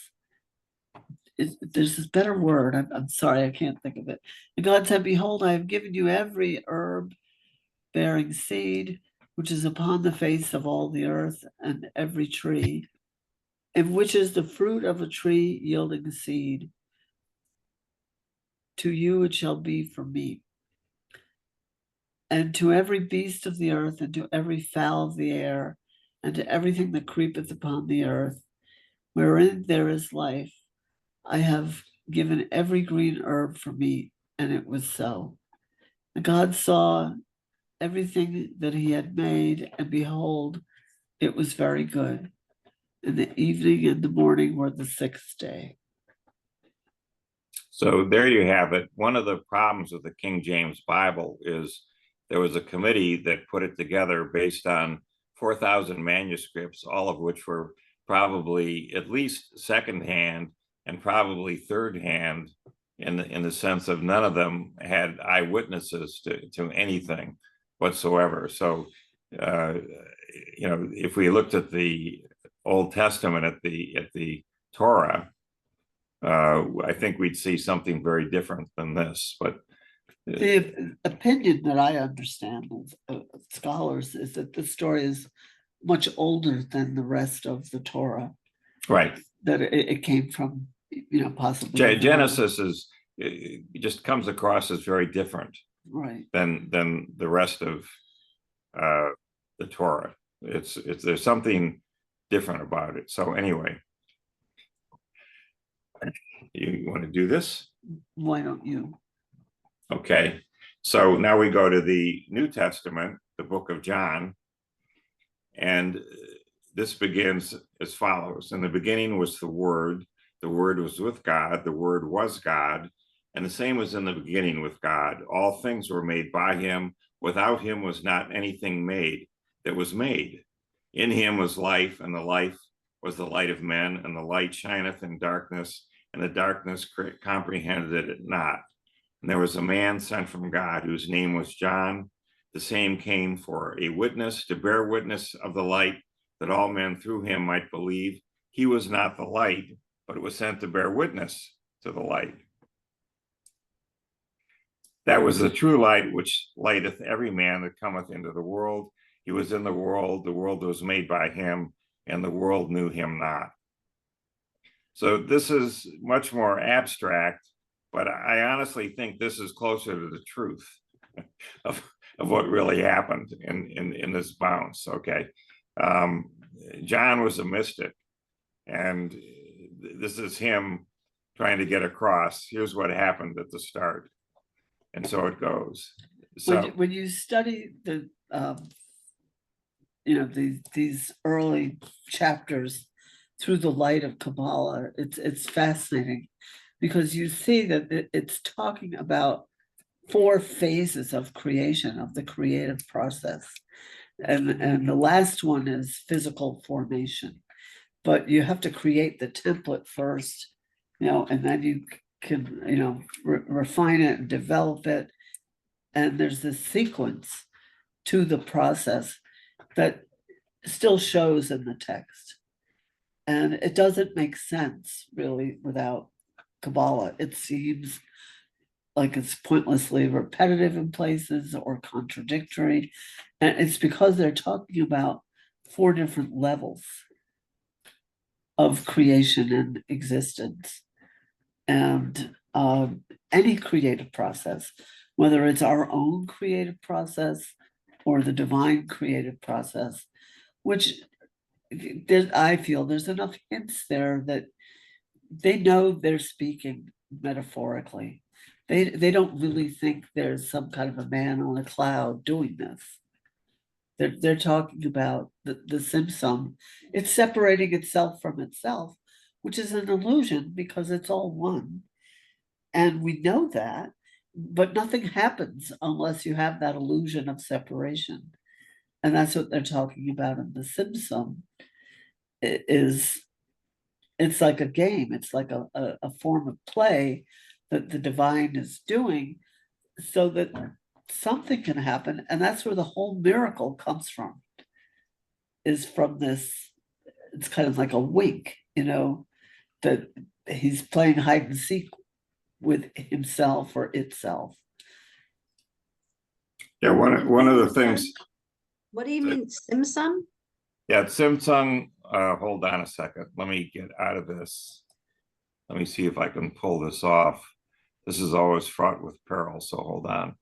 There's this better word. I'm sorry, I can't think of it. And God said, behold, I have given you every herb bearing seed, which is upon the face of all the earth, and every tree, and which is the fruit of a tree yielding seed. To you it shall be for meat. And to every beast of the earth, and to every fowl of the air, and to everything that creepeth upon the earth, wherein there is life, I have given every green herb for meat. And it was so. And God saw everything that he had made, and behold, it was very good. And the evening and the morning were the sixth day. So there you have it. One of the problems with the King James Bible is there was a committee that put it together based on 4,000 manuscripts, all of which were probably at least secondhand and probably third hand, in the sense of none of them had eyewitnesses to anything whatsoever. So, if we looked at the Old Testament at the Torah, I think we'd see something very different than this. But the opinion that I understand of scholars is that the story is much older than the rest of the Torah. Right. That it came from, possibly. Genesis it just comes across as very different, right, than the rest of the Torah. It's there's something different about it. So anyway, you want to do this? Why don't you? Okay, so now we go to the New Testament, the book of John, and this begins as follows. In the beginning was the Word was with God, the Word was God, and the same was in the beginning with God. All things were made by him. Without him was not anything made that was made. In him was life, and the life was the light of men, and the light shineth in darkness, and the darkness comprehended it not. And there was a man sent from God whose name was John. The same came for a witness, to bear witness of the light, that all men through him might believe. He was not the light, but it was sent to bear witness to the light. That was the true light, which lighteth every man that cometh into the world. He was in the world was made by him, and the world knew him not. So this is much more abstract, but I honestly think this is closer to the truth of what really happened in this bounce. Okay, John was a mystic, and this is him trying to get across. Here's what happened at the start, and so it goes. So When you study the these early chapters through the light of Kabbalah, it's fascinating because you see that it's talking about 4 phases of creation, of the creative process. And the last one is physical formation. But you have to create the template first, and then you can, refine it and develop it. And there's this sequence to the process that still shows in the text. And it doesn't make sense really without Kabbalah. It seems like it's pointlessly repetitive in places or contradictory. And it's because they're talking about 4 different levels of creation and existence. And any creative process, whether it's our own creative process or the divine creative process, which I feel there's enough hints there that they know they're speaking metaphorically. They don't really think there's some kind of a man on a cloud doing this. They're talking about the Simsum. It's separating itself from itself, which is an illusion because it's all one. And we know that, but nothing happens unless you have that illusion of separation. And that's what they're talking about in the Simsum. It's like a game, it's like a form of play that the divine is doing so that something can happen. And that's where the whole miracle comes from, is from this, it's kind of like a wink, that he's playing hide and seek with himself or itself. yeah, one of the things. What do you mean, Simsum? Yeah, Samsung. Hold on a second. Let me get out of this. Let me see if I can pull this off. This is always fraught with peril, so hold on.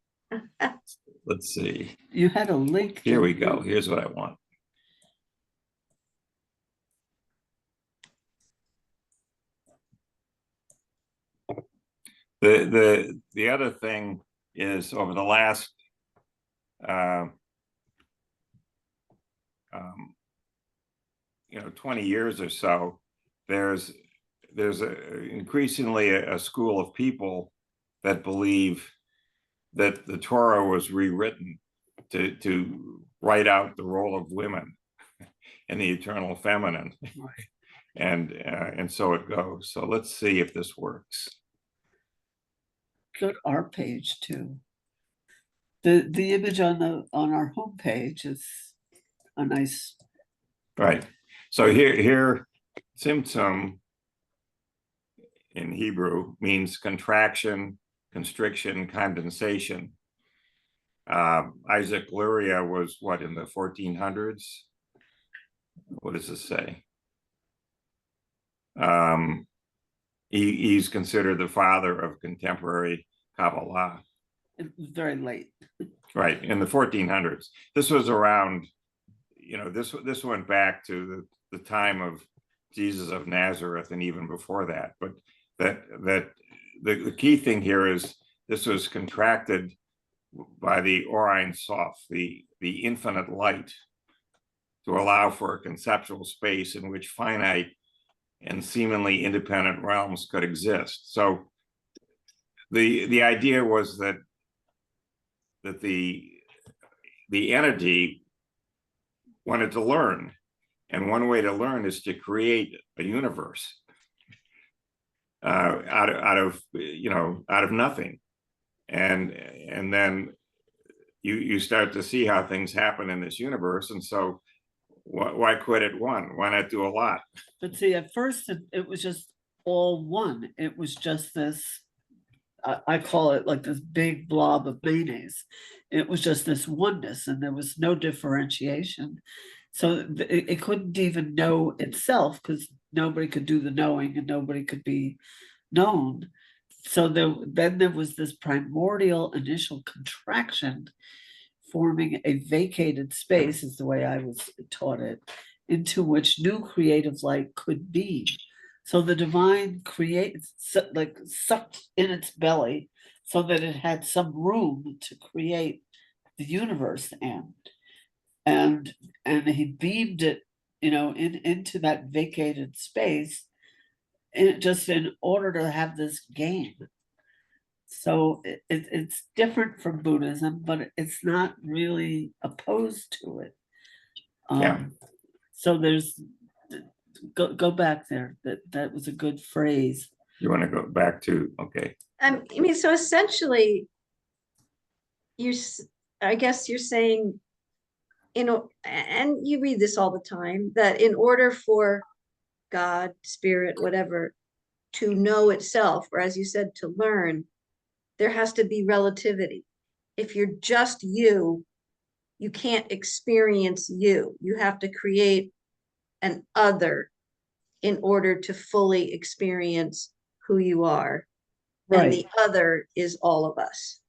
Let's see. You had a link. Here we go. Here's what I want. The other thing is, over the last 20 years or so, there's increasingly a school of people that believe that the Torah was rewritten to write out the role of women and the eternal feminine. Right. And so it goes. So let's see if this works. Go to our page too. The image on our homepage is a nice. Right. So here, Tzimtzum in Hebrew means contraction, constriction, condensation. Isaac Luria was what, in the 1400s? What does this say? He's considered the father of contemporary Kabbalah. Very late. Right, in the 1400s. This was around, this went back to the time of Jesus of Nazareth and even before that. But the key thing here is this was contracted by the Ein Sof, the infinite light, to allow for a conceptual space in which finite and seemingly independent realms could exist. So the idea was that the entity wanted to learn, and one way to learn is to create a universe out of nothing, and then you start to see how things happen in this universe. And so why quit at one? Why not do a lot? But see, at first it was just all one. It was just this, I call it like this big blob of mayonnaise. It was just this oneness, and there was no differentiation. So it couldn't even know itself because nobody could do the knowing and nobody could be known. So then there was this primordial initial contraction, forming a vacated space, is the way I was taught it, into which new creative light could be. So the divine creates, like sucked in its belly so that it had some room to create the universe in. And he beamed it, into that vacated space, just in order to have this game. So it's different from Buddhism, but it's not really opposed to it. Yeah. So there's go back there. That was a good phrase. You want to go back to, okay. I mean, so essentially, I guess you're saying, and you read this all the time, that in order for God, spirit, whatever, to know itself, or as you said, to learn, there has to be relativity. If you're just you can't experience you. You have to create an other in order to fully experience who you are. And Right. the other is all of us.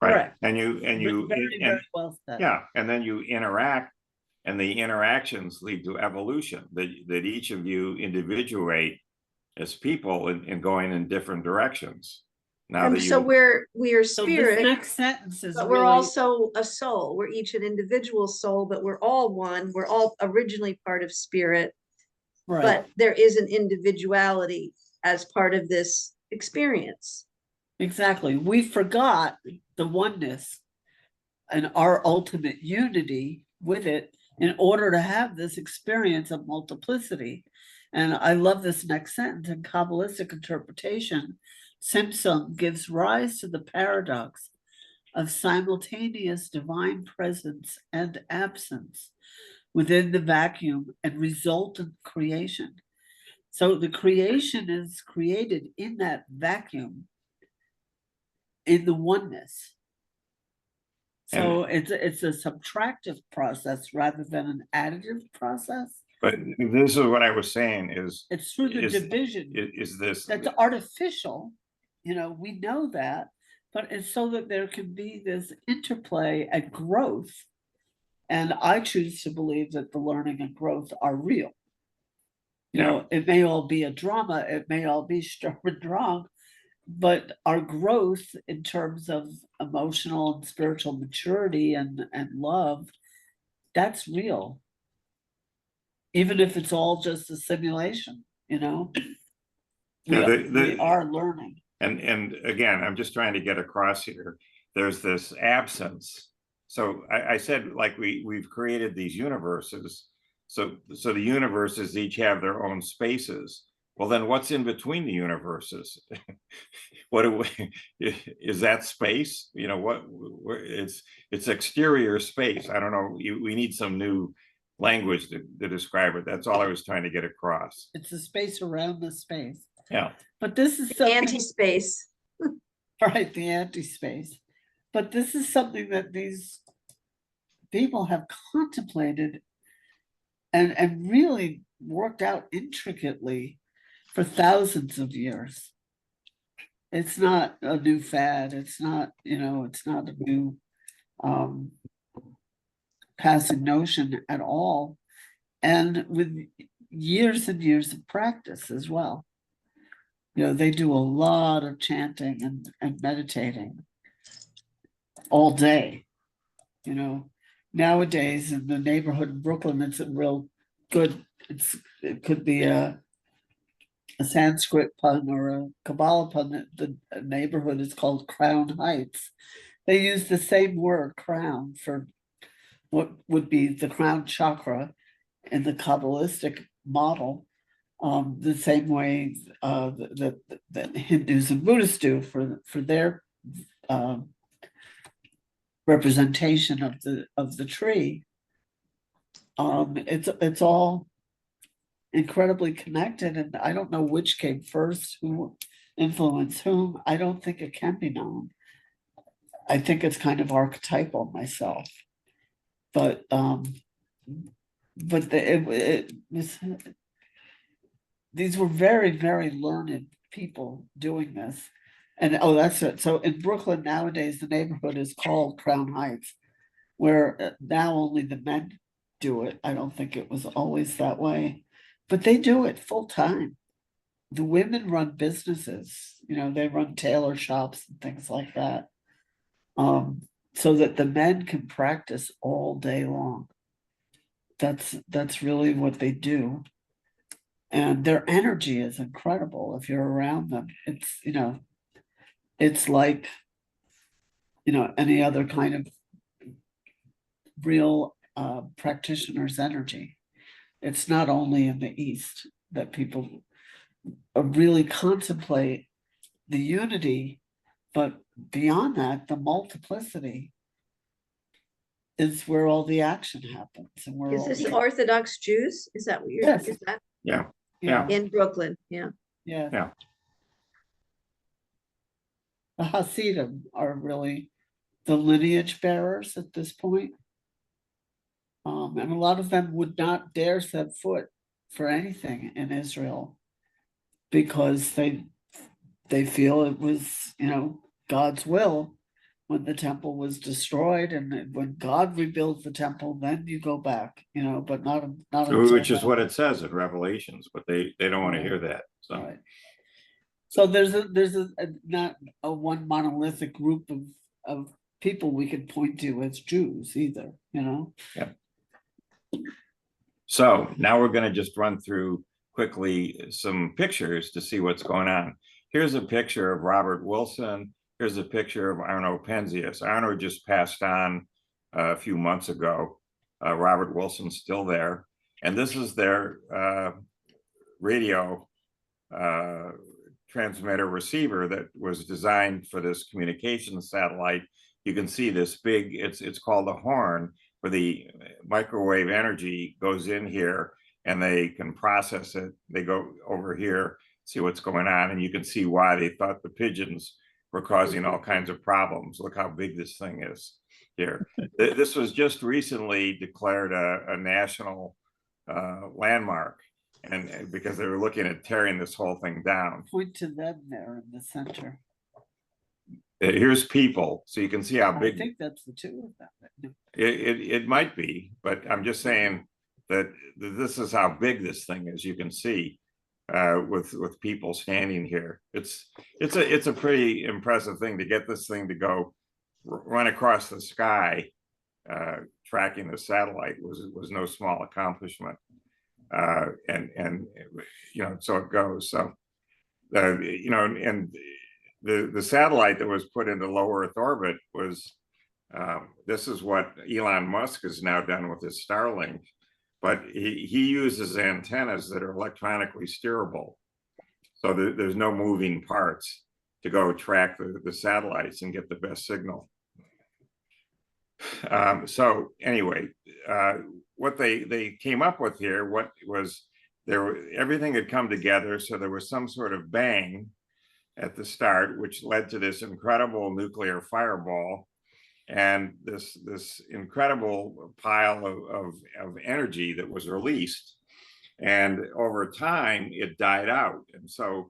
Right. Correct. And you, Very well said. yeah, and then you interact, and the interactions lead to evolution, that each of you individuate as people in going in different directions. Now that so we are So spirit, this next sentence is but really, we're also a soul. We're each an individual soul, but we're all one. We're all originally part of spirit, right. but there is an individuality as part of this experience. Exactly. We forgot the oneness and our ultimate unity with it in order to have this experience of multiplicity. And I love this next sentence. In Kabbalistic interpretation, Simpson gives rise to the paradox of simultaneous divine presence and absence within the vacuum and resultant creation. So the creation is created in that vacuum, in the oneness. So it's a subtractive process rather than an additive process. But this is what I was saying is, It's through the division is this, that's artificial. We know that, but it's so that there can be this interplay and growth. And I choose to believe that the learning and growth are real. It may all be a drama, it may all be Sturm und Drang, but our growth in terms of emotional and spiritual maturity and love, that's real. Even if it's all just a simulation, we are learning. and again, I'm just trying to get across here, there's this absence. So I said, like, we've created these universes, so the universes each have their own spaces. Well, then what's in between the universes? Is that space? It's exterior space. I don't know. We need some new language to describe it. That's all I was trying to get across. It's a space around the space. Yeah. But this is something, Anti-space. right? The anti-space. But this is something that these people have contemplated and really worked out intricately for thousands of years. It's not a new fad. It's not, it's not a new passing notion at all. And with years and years of practice as well. They do a lot of chanting and meditating all day. Nowadays in the neighborhood in Brooklyn, it's a real good, it could be a Sanskrit pun or a Kabbalah pun. The neighborhood is called Crown Heights. They use the same word, crown, for what would be the crown chakra in the Kabbalistic model, the same way that Hindus and Buddhists do for their representation of the tree. It's all incredibly connected, and I don't know which came first, who influenced whom. I don't think it can be known. I think it's kind of archetypal myself, but it was these were very, very learned people doing this. And oh, that's it. So in Brooklyn nowadays, the neighborhood is called Crown Heights, where now only the men do it. I don't think it was always that way, but they do it full time. The women run businesses, they run tailor shops and things like that. So that the men can practice all day long. That's really what they do. And their energy is incredible if you're around them. It's like, any other kind of real practitioner's energy. It's not only in the East that people really contemplate the unity, but beyond that, the multiplicity is where all the action happens. And where Is all this the- Orthodox Jews? Is that what you're, Yes. is that Yeah. yeah, in Brooklyn? Yeah. yeah. Yeah. The Hasidim are really the lineage bearers at this point. And a lot of them would not dare set foot for anything in Israel because they feel it was, God's will when the temple was destroyed, and when God rebuilds the temple, then you go back, but not until Which is then. what it says in Revelations, but they don't want to Right. hear that. So Right. So there's not a one monolithic group of people we could point to as Jews either, So now we're going to just run through quickly some pictures to see what's going on. Here's a picture of Robert Wilson. Here's a picture of Arno Penzias. Arno just passed on a few months ago. Robert Wilson's still there. And this is their radio transmitter receiver that was designed for this communication satellite. You can see this big, it's called a horn, where the microwave energy goes in here and they can process it. They go over here, see what's going on, and you can see why they thought the pigeons were causing all kinds of problems. Look how big this thing is here. This was just recently declared a national landmark, and because they were looking at tearing this whole thing down. Point to them there in the center. Here's people, so you can see how big. I think that's the two of them. It might be, but I'm just saying that this is how big this thing is. You can see with people standing here. It's a pretty impressive thing to get this thing to go run across the sky. Tracking the satellite was no small accomplishment, and so it goes. So and the satellite that was put into low Earth orbit was, this is what Elon Musk has now done with his Starlink, but he uses antennas that are electronically steerable. So there's no moving parts to go track the satellites and get the best signal. So anyway, what they came up with here, what was everything had come together. So there was some sort of bang at the start, which led to this incredible nuclear fireball and this incredible pile of energy that was released. And over time, it died out. And so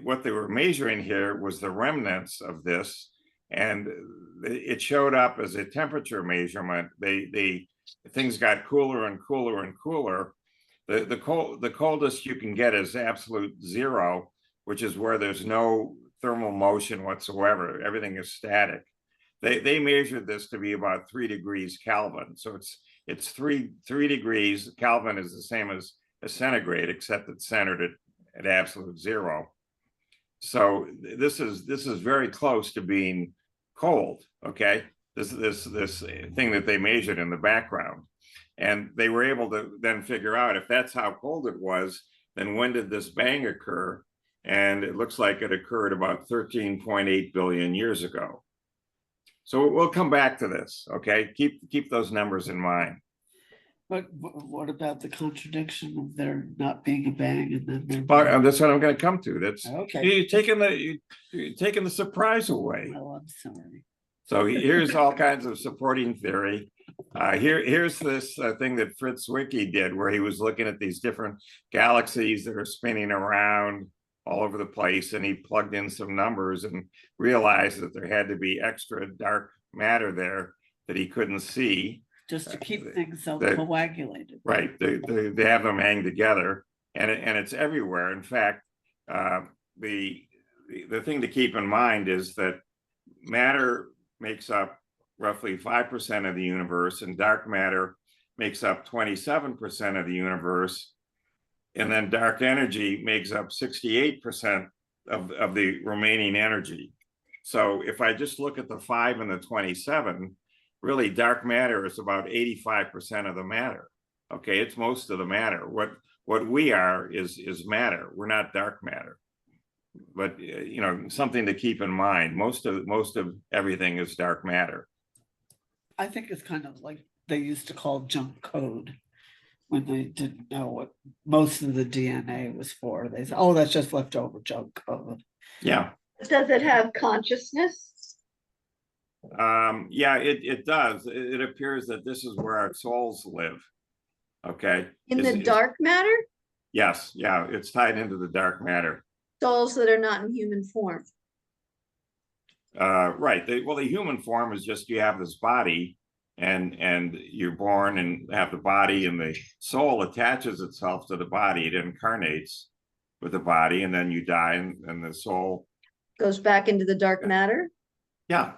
what they were measuring here was the remnants of this, and it showed up as a temperature measurement. Things got cooler and cooler and cooler. The coldest you can get is absolute zero, which is where there's no thermal motion whatsoever. Everything is static. They measured this to be about 3 degrees Kelvin. So it's three degrees. Kelvin is the same as a centigrade, except it's centered at absolute zero. So this is very close to being cold. Okay, this thing that they measured in the background, and they were able to then figure out if that's how cold it was, then when did this bang occur? And it looks like it occurred about 13.8 billion years ago. So we'll come back to this. Okay, keep those numbers in mind. But what about the contradiction of there not being a bang and then there? Well, that's what I'm going to come to. That's okay. You're taking the surprise away. Well, I'm sorry. So here's all kinds of supporting theory. Here's this thing that Fritz Zwicky did, where he was looking at these different galaxies that are spinning around all over the place, and he plugged in some numbers and realized that there had to be extra dark matter there that he couldn't see. Just to keep things the- coagulated. Right, they have them hang together, and it's everywhere. In fact, the thing to keep in mind is that matter makes up roughly 5% of the universe, and dark matter makes up 27% of the universe. And then dark energy makes up 68% of the remaining energy. So if I just look at the 5 and the 27, really dark matter is about 85% of the matter. Okay, it's most of the matter. What we are is matter. We're not dark matter. But you know, something to keep in mind, most of everything is dark matter. I think it's kind of like they used to call junk code when they didn't know what most of the DNA was for. They said, oh, that's just leftover junk code. Yeah. Does it have consciousness? Yeah, it does. It appears that this is where our souls live. Okay. In the dark matter? Yes, yeah, it's tied into the dark matter. Souls that are not in human form. Right. Well, the human form is just you have this body, and you're born and have the body, and the soul attaches itself to the body. It incarnates with the body, and then you die, and the soul Goes back into the dark matter. Yeah,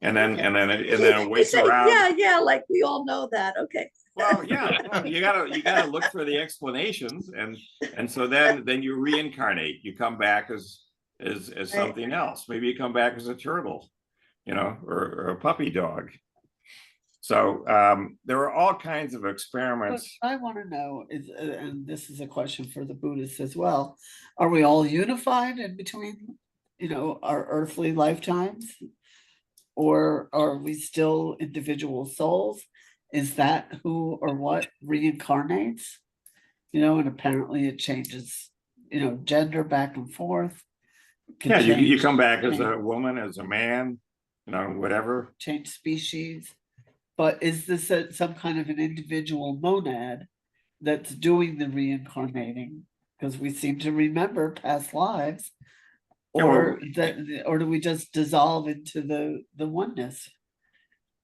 and then it waits around. Yeah, like we all know that. Okay. Well, yeah, you gotta look for the explanations, and so then you reincarnate. You come back as something else. Maybe you come back as a turtle, you know, or a puppy dog. So there are all kinds of experiments. What I want to know is, and this is a question for the Buddhists as well, are we all unified in between, you know, our earthly lifetimes? Or are we still individual souls? Is that who or what reincarnates? You know, and apparently it changes, you know, gender back and forth. Yeah, you come back as a woman, as a man, you know, whatever. Change species. But is this some kind of an individual monad that's doing the reincarnating? Because we seem to remember past lives. Or or do we just dissolve into the oneness?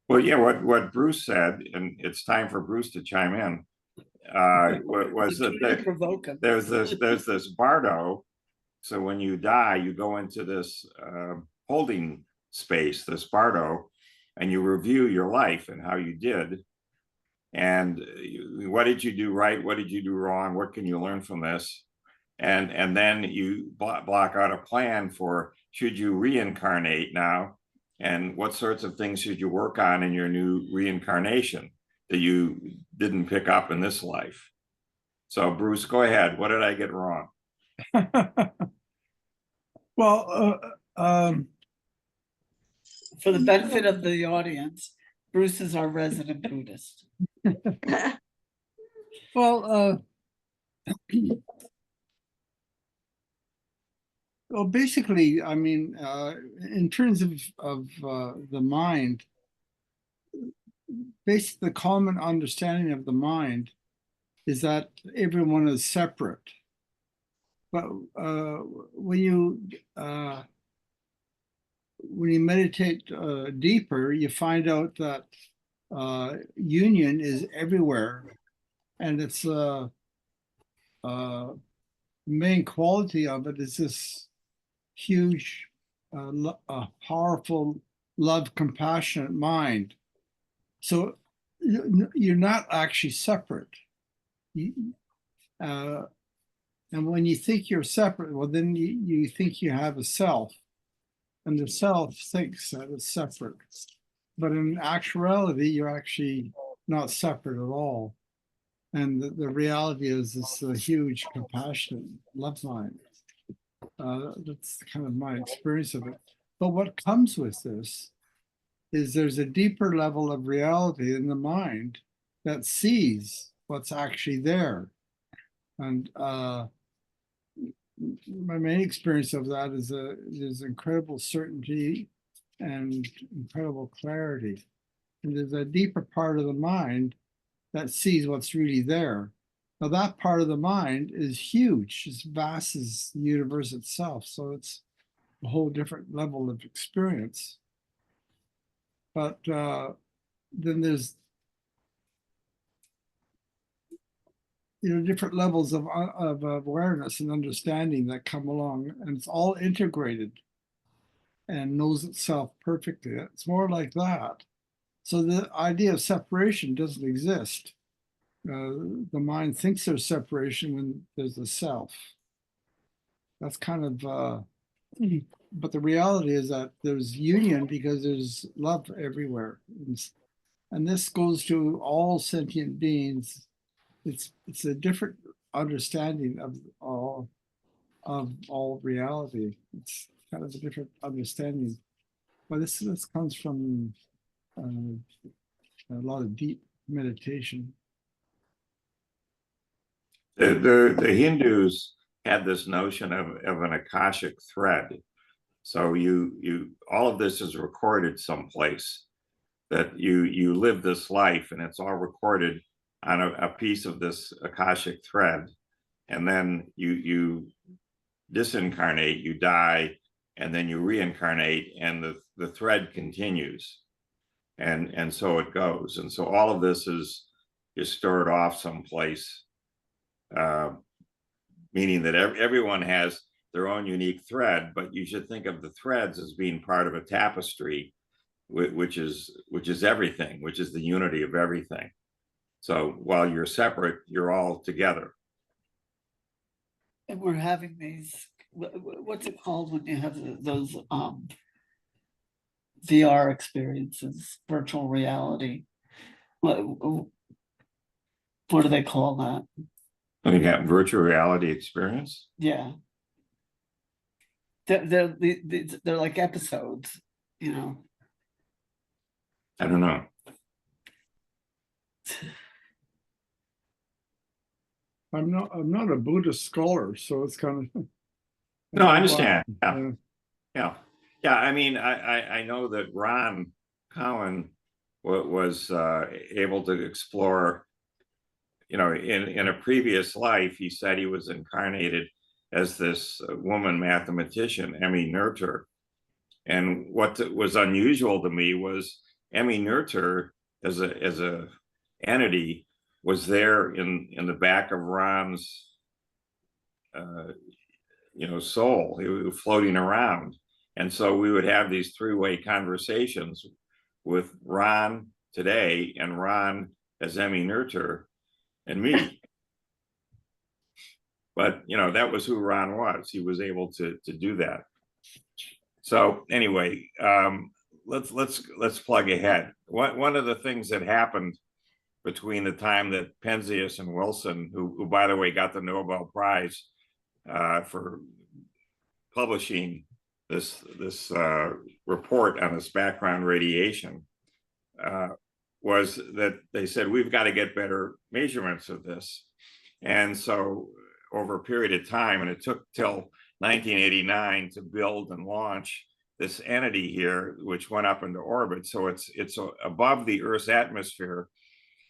Well, yeah, what Bruce said, and it's time for Bruce to chime in, was that there's this bardo. So when you die, you go into this holding space, this bardo, and you review your life and how you did. And what did you do right? What did you do wrong? What can you learn from this? And then you block out a plan for, should you reincarnate now, and what sorts of things should you work on in your new reincarnation that you didn't pick up in this life. So Bruce, go ahead. What did I get wrong? Well, For the benefit of the audience, Bruce is our resident Buddhist. well, well, basically, I mean, in terms of the mind, basically the common understanding of the mind is that everyone is separate. But when you meditate deeper, you find out that union is everywhere, and it's main quality of it is this huge, powerful, love, compassionate mind. So you're not actually separate. And when you think you're separate, well, then you think you have a self, and the self thinks that it's separate. But in actuality, you're actually not separate at all. And the reality is this huge, compassionate love mind. That's kind of my experience of it. But what comes with this is there's a deeper level of reality in the mind that sees what's actually there. And my main experience of that is there's incredible certainty and incredible clarity. And there's a deeper part of the mind that sees what's really there. Now that part of the mind is huge, as vast as the universe itself. So it's a whole different level of experience. But then there's, different levels of awareness and understanding that come along, and it's all integrated and knows itself perfectly. It's more like that. So the idea of separation doesn't exist. The mind thinks there's separation when there's a self. That's kind of, but the reality is that there's union because there's love everywhere. And this goes to all sentient beings. It's a different understanding of all reality. It's kind of a different understanding. But this comes from a lot of deep meditation. The Hindus had this notion of an Akashic thread. So you all of this is recorded someplace, that you live this life, and it's all recorded on a piece of this Akashic thread. And then you disincarnate, you die, and then you reincarnate, and the thread continues. And so it goes. And so all of this is stored off someplace, meaning that everyone has their own unique thread, but you should think of the threads as being part of a tapestry, which is everything, which is the unity of everything. So while you're separate, you're all together. And we're having these, what's it called when you have those VR experiences, virtual reality? What do they call that? You got virtual reality experience? Yeah. They're like episodes, I don't know. I'm not a Buddhist scholar, so it's kind of No, I understand. yeah. Yeah. I mean, I know that Ron Cowan was able to explore, in a previous life, he said he was incarnated as this woman mathematician, Emmy Noether. And what was unusual to me was Emmy Noether as a entity was there in the back of Ron's soul. He was floating around. And so we would have these three-way conversations with Ron today and Ron as Emmy Noether and me. But that was who Ron was. He was able to do that. So anyway, let's plug ahead. One of the things that happened between the time that Penzias and Wilson, who by the way got the Nobel Prize for publishing this report on this background radiation, was that they said, we've got to get better measurements of this. And so over a period of time, and it took till 1989 to build and launch this entity here, which went up into orbit. So it's above the Earth's atmosphere.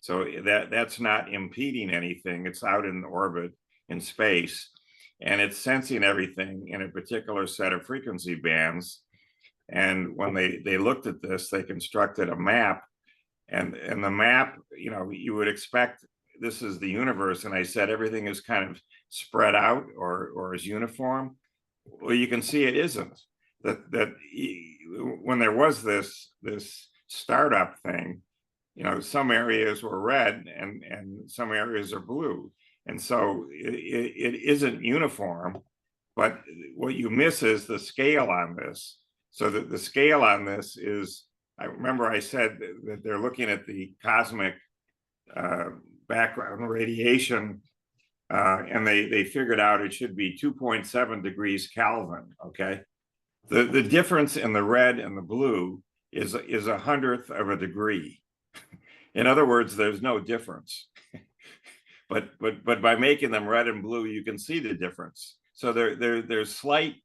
So that's not impeding anything. It's out in orbit in space, and it's sensing everything in a particular set of frequency bands. And when they looked at this, they constructed a map, and the map, you would expect this is the universe. And I said everything is kind of spread out or is uniform. Well, you can see it isn't. That when there was this startup thing, some areas were red and some areas are blue. And so it isn't uniform, but what you miss is the scale on this. So that the scale on this is, I remember I said that they're looking at the cosmic background radiation, and they figured out it should be 2.7 degrees Kelvin, okay? The difference in the red and the blue is 1/100th of a degree. In other words, there's no difference. but by making them red and blue, you can see the difference. So there's slight,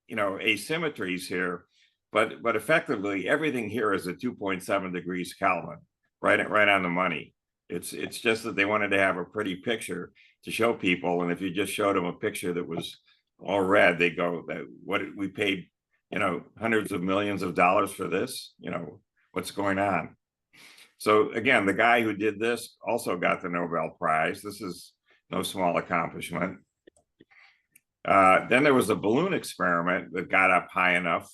asymmetries here, but effectively everything here is at 2.7 degrees Kelvin, right on the money. It's just that they wanted to have a pretty picture to show people, and if you just showed them a picture that was all red, they go, that what we paid, hundreds of millions of dollars for this, what's going on? So again, the guy who did this also got the Nobel Prize. This is no small accomplishment. Then there was a balloon experiment that got up high enough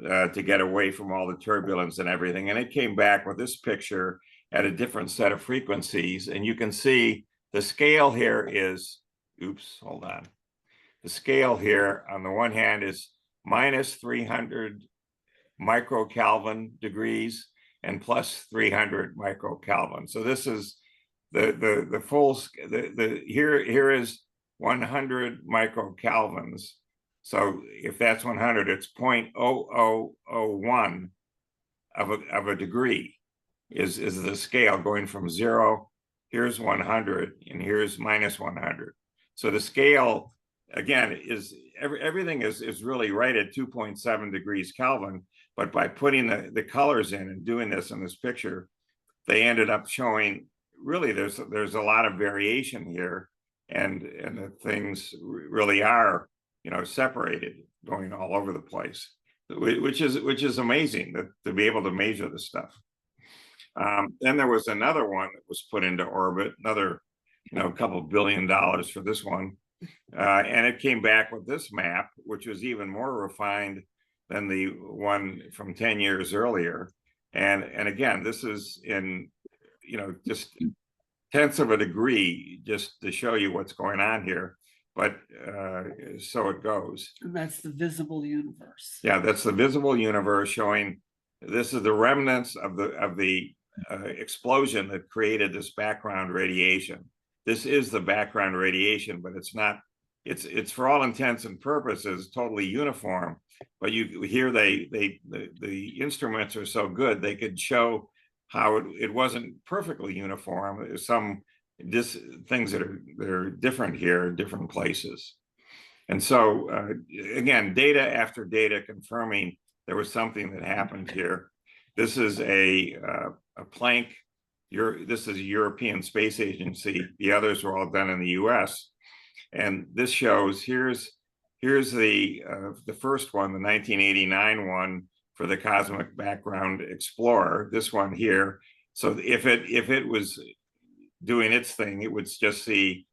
to get away from all the turbulence and everything. And it came back with this picture at a different set of frequencies. And you can see the scale here is, oops, hold on. The scale here on the one hand is minus 300 microkelvin degrees and plus 300 microkelvin. So this is the full, here is 100 microkelvins. So if that's 100, it's 0.0001 of a degree is the scale going from 0, here's 100, and here's minus 100. So the scale, again, is everything is really right at 2.7 degrees Kelvin, but by putting the colors in and doing this in this picture, they ended up showing really there's a lot of variation here, and the things really are separated, going all over the place, which is amazing to be able to measure this stuff. Then there was another one that was put into orbit, another couple $1 billion for this one, and it came back with this map, which was even more refined than the one from 10 years earlier. And again, this is in just tenths of a degree, just to show you what's going on here. But so it goes. And that's the visible universe. Yeah, that's the visible universe, showing this is the remnants of the explosion that created this background radiation. This is the background radiation, but it's not. It's for all intents and purposes totally uniform. But you hear the instruments are so good they could show how it wasn't perfectly uniform. There's some things that are different here in different places. And so again, data after data confirming there was something that happened here. This is a Planck. This is a European Space Agency. The others were all done in the US. And this shows, here's the first one, the 1989 one for the Cosmic Background Explorer, this one here. So if it was doing its thing, it would just see,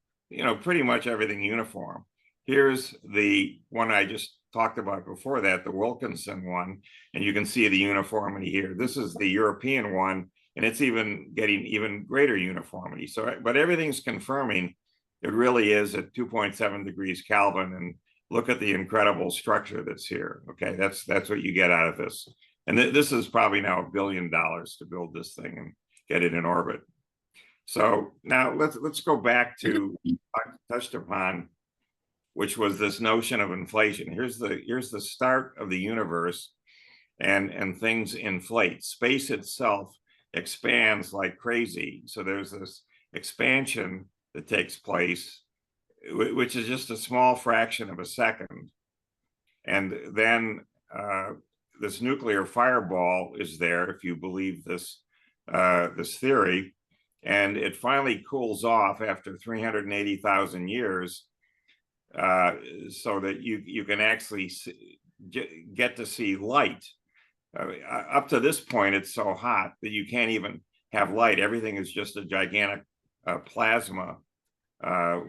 pretty much everything uniform. Here's the one I just talked about before that, the Wilkinson one, and you can see the uniformity here. This is the European one, and it's even getting even greater uniformity. So, but everything's confirming it really is at 2.7 degrees Kelvin, and look at the incredible structure that's here. Okay, that's what you get out of this. And this is probably now $1 billion to build this thing and get it in orbit. So now let's go back to touched upon, which was this notion of inflation. Here's the start of the universe, and things inflate. Space itself expands like crazy. So there's this expansion that takes place, which is just a small fraction of a second. And then this nuclear fireball is there, if you believe this theory, and it finally cools off after 380,000 years, so that you can actually get to see light. Up to this point, it's so hot that you can't even have light. Everything is just a gigantic plasma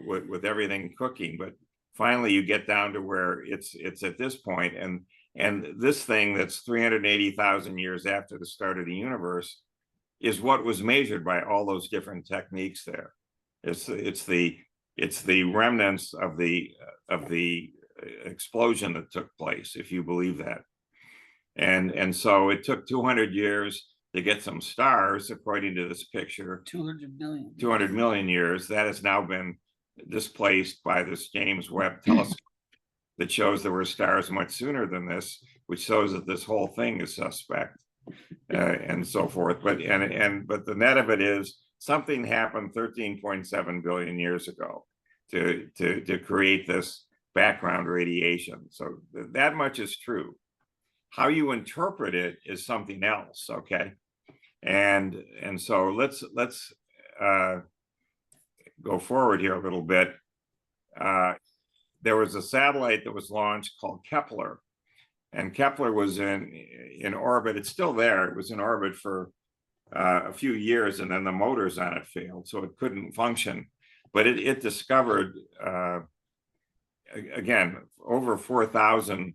with everything cooking. But finally, you get down to where it's at this point, and this thing that's 380,000 years after the start of the universe is what was measured by all those different techniques there. It's the remnants of the explosion that took place, if you believe that. And so it took 200 years to get some stars, according to this picture. 200 million. 200 million years. That has now been displaced by this James Webb telescope that shows there were stars much sooner than this, which shows that this whole thing is suspect, and so forth. But the net of it is something happened 13.7 billion years ago to create this background radiation. So that much is true. how you interpret it is something else, okay? And so let's go forward here a little bit. There was a satellite that was launched called Kepler, and Kepler was in orbit. It's still there. It was in orbit for a few years, and then the motors on it failed, so it couldn't function. But it discovered, again, over 4,000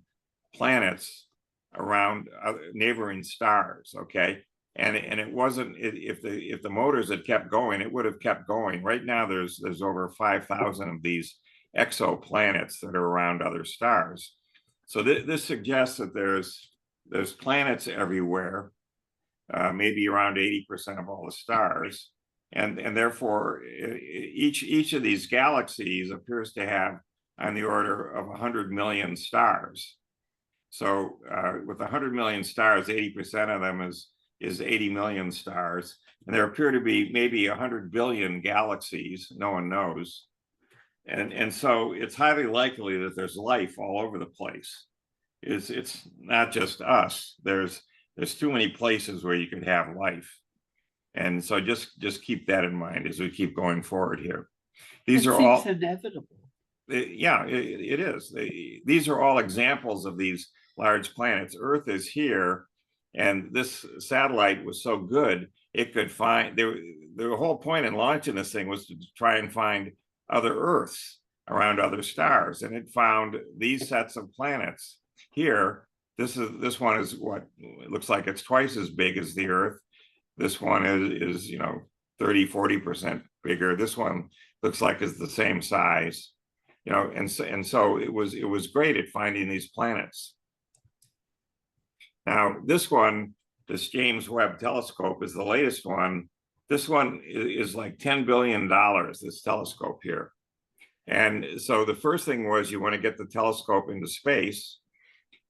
planets around neighboring stars, okay? And it wasn't, if the motors had kept going, it would have kept going. Right now, there's over 5,000 of these exoplanets that are around other stars. So this suggests that there's planets everywhere, maybe around 80% of all the stars, and therefore each of these galaxies appears to have on the order of 100 million stars. So with 100 million stars, 80% of them is 80 million stars, and there appear to be maybe 100 billion galaxies. No one knows. And so it's highly likely that there's life all over the place. It's not just us. There's too many places where you could have life. And so just keep that in mind as we keep going forward here. These are all inevitable. Yeah, it is. These are all examples of these large planets. Earth is here, and this satellite was so good, it could find, the whole point in launching this thing was to try and find other Earths around other stars, and it found these sets of planets here. This one is what it looks like it's twice as big as the Earth. This one is 30-40% bigger. This one looks like it's the same size, and so it was great at finding these planets. Now this one, this James Webb Telescope, is the latest one. This one is like $10 billion, this telescope here. And so the first thing was you want to get the telescope into space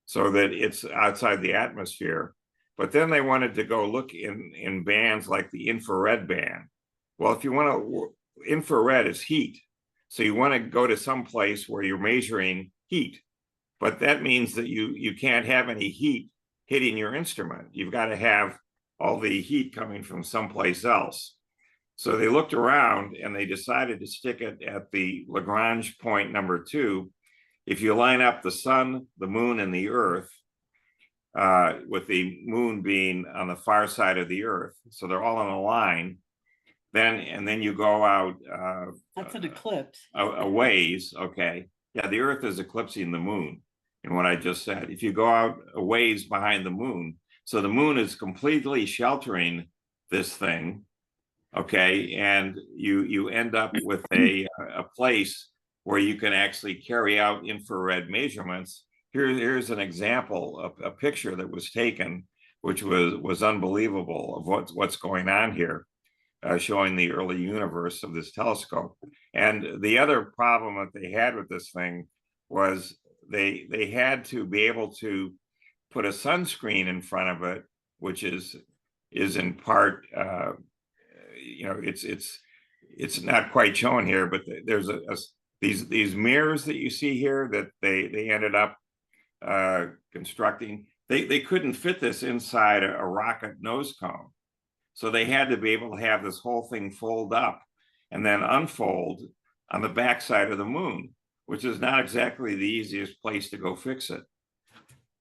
so that it's outside the atmosphere. But then they wanted to go look in bands like the infrared band. Well, if you want to, infrared is heat. So you want to go to some place where you're measuring heat. But that means that you can't have any heat hitting your instrument. You've got to have all the heat coming from someplace else. So they looked around and they decided to stick it at the Lagrange point number 2. If you line up the sun, the moon, and the Earth, with the moon being on the far side of the Earth, so they're all in a line, then you go out. That's an eclipse. A ways, okay. Yeah, the Earth is eclipsing the moon in what I just said. If you go out a ways behind the moon, so the moon is completely sheltering this thing, okay, and you end up with a place where you can actually carry out infrared measurements. Here's an example of a picture that was taken, which was unbelievable of what's going on here, showing the early universe of this telescope. And the other problem that they had with this thing was they had to be able to put a sunscreen in front of it, which is in part, it's not quite shown here, but there's these mirrors that you see here that they ended up constructing. They couldn't fit this inside a rocket nose cone, so they had to be able to have this whole thing fold up and then unfold on the backside of the moon, which is not exactly the easiest place to go fix it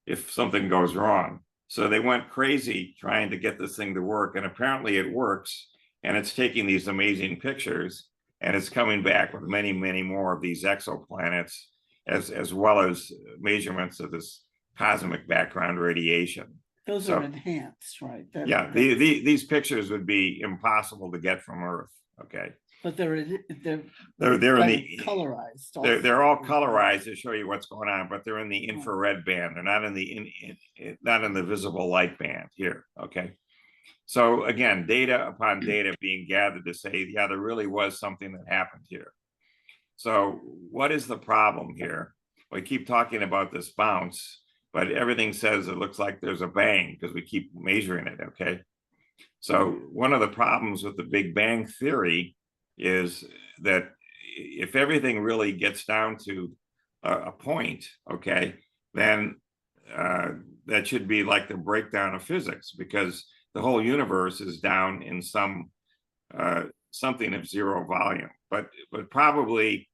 if something goes wrong. So they went crazy trying to get this thing to work, and apparently it works, and it's taking these amazing pictures, and it's coming back with many, many more of these exoplanets, as well as measurements of this cosmic background radiation. Those are enhanced, right? Yeah, these pictures would be impossible to get from Earth, okay? But they're colorized. They're all colorized to show you what's going on, but they're in the infrared band. They're not in the visible light band here, okay? So again, data upon data being gathered to say, yeah, there really was something that happened here. So what is the problem here? We keep talking about this bounce, but everything says it looks like there's a bang because we keep measuring it, okay? So one of the problems with the Big Bang theory is that if everything really gets down to a point, okay, then that should be like the breakdown of physics, because the whole universe is down in some something of zero volume, but probably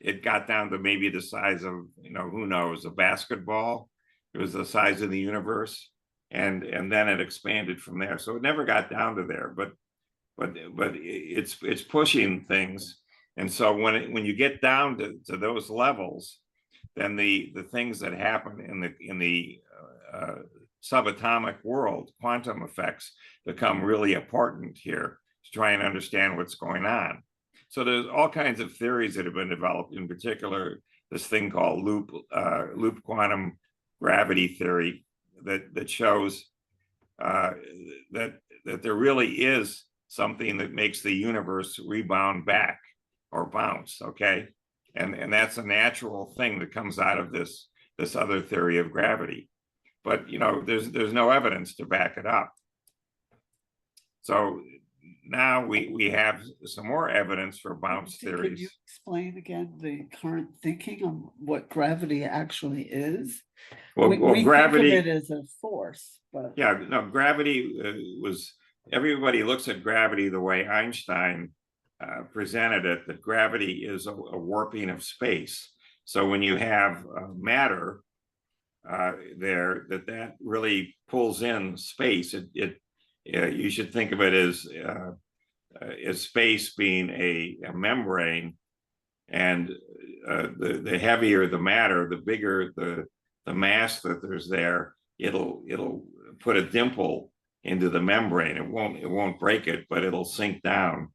it got down to maybe the size of, who knows, a basketball. It was the size of the universe, and then it expanded from there. So it never got down to there, but it's pushing things. And so when you get down to those levels, then the things that happen in the subatomic world, quantum effects, become really important here to try and understand what's going on. So there's all kinds of theories that have been developed, in particular, this thing called loop quantum gravity theory that shows that there really is something that makes the universe rebound back or bounce, okay? And that's a natural thing that comes out of this other theory of gravity. But there's no evidence to back it up. So now we have some more evidence for bounce theories. Can you explain again the current thinking on what gravity actually is? Well, gravity, think of it as a force, but yeah, no, gravity everybody looks at gravity the way Einstein presented it, that gravity is a warping of space. So when you have matter there, that really pulls in space. You should think of it as space being a membrane, and the heavier the matter, the bigger the mass that there's there, it'll put a dimple into the membrane. It won't break it, but it'll sink down.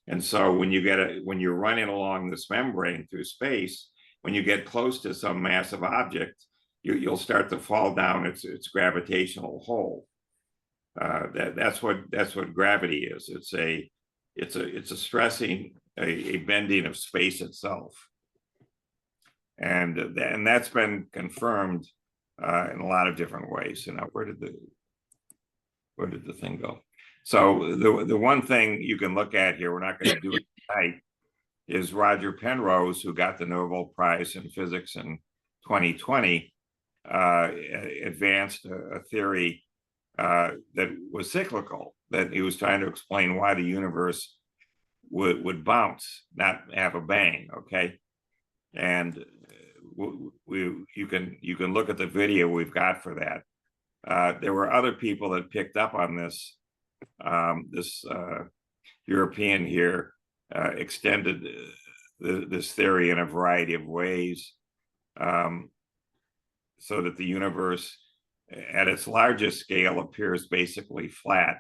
And so when you're running along this membrane through space, when you get close to some massive object, you'll start to fall down its gravitational hole. That's what gravity is. It's a stressing, a bending of space itself, and that's been confirmed in a lot of different ways. And now where did the thing go? So the one thing you can look at here, we're not going to do it tonight, is Roger Penrose, who got the Nobel Prize in Physics in 2020, advanced a theory that was cyclical, that he was trying to explain why the universe would bounce, not have a bang, okay? And you can look at the video we've got for that. There were other people that picked up on this. This European here extended this theory in a variety of ways, so that the universe at its largest scale appears basically flat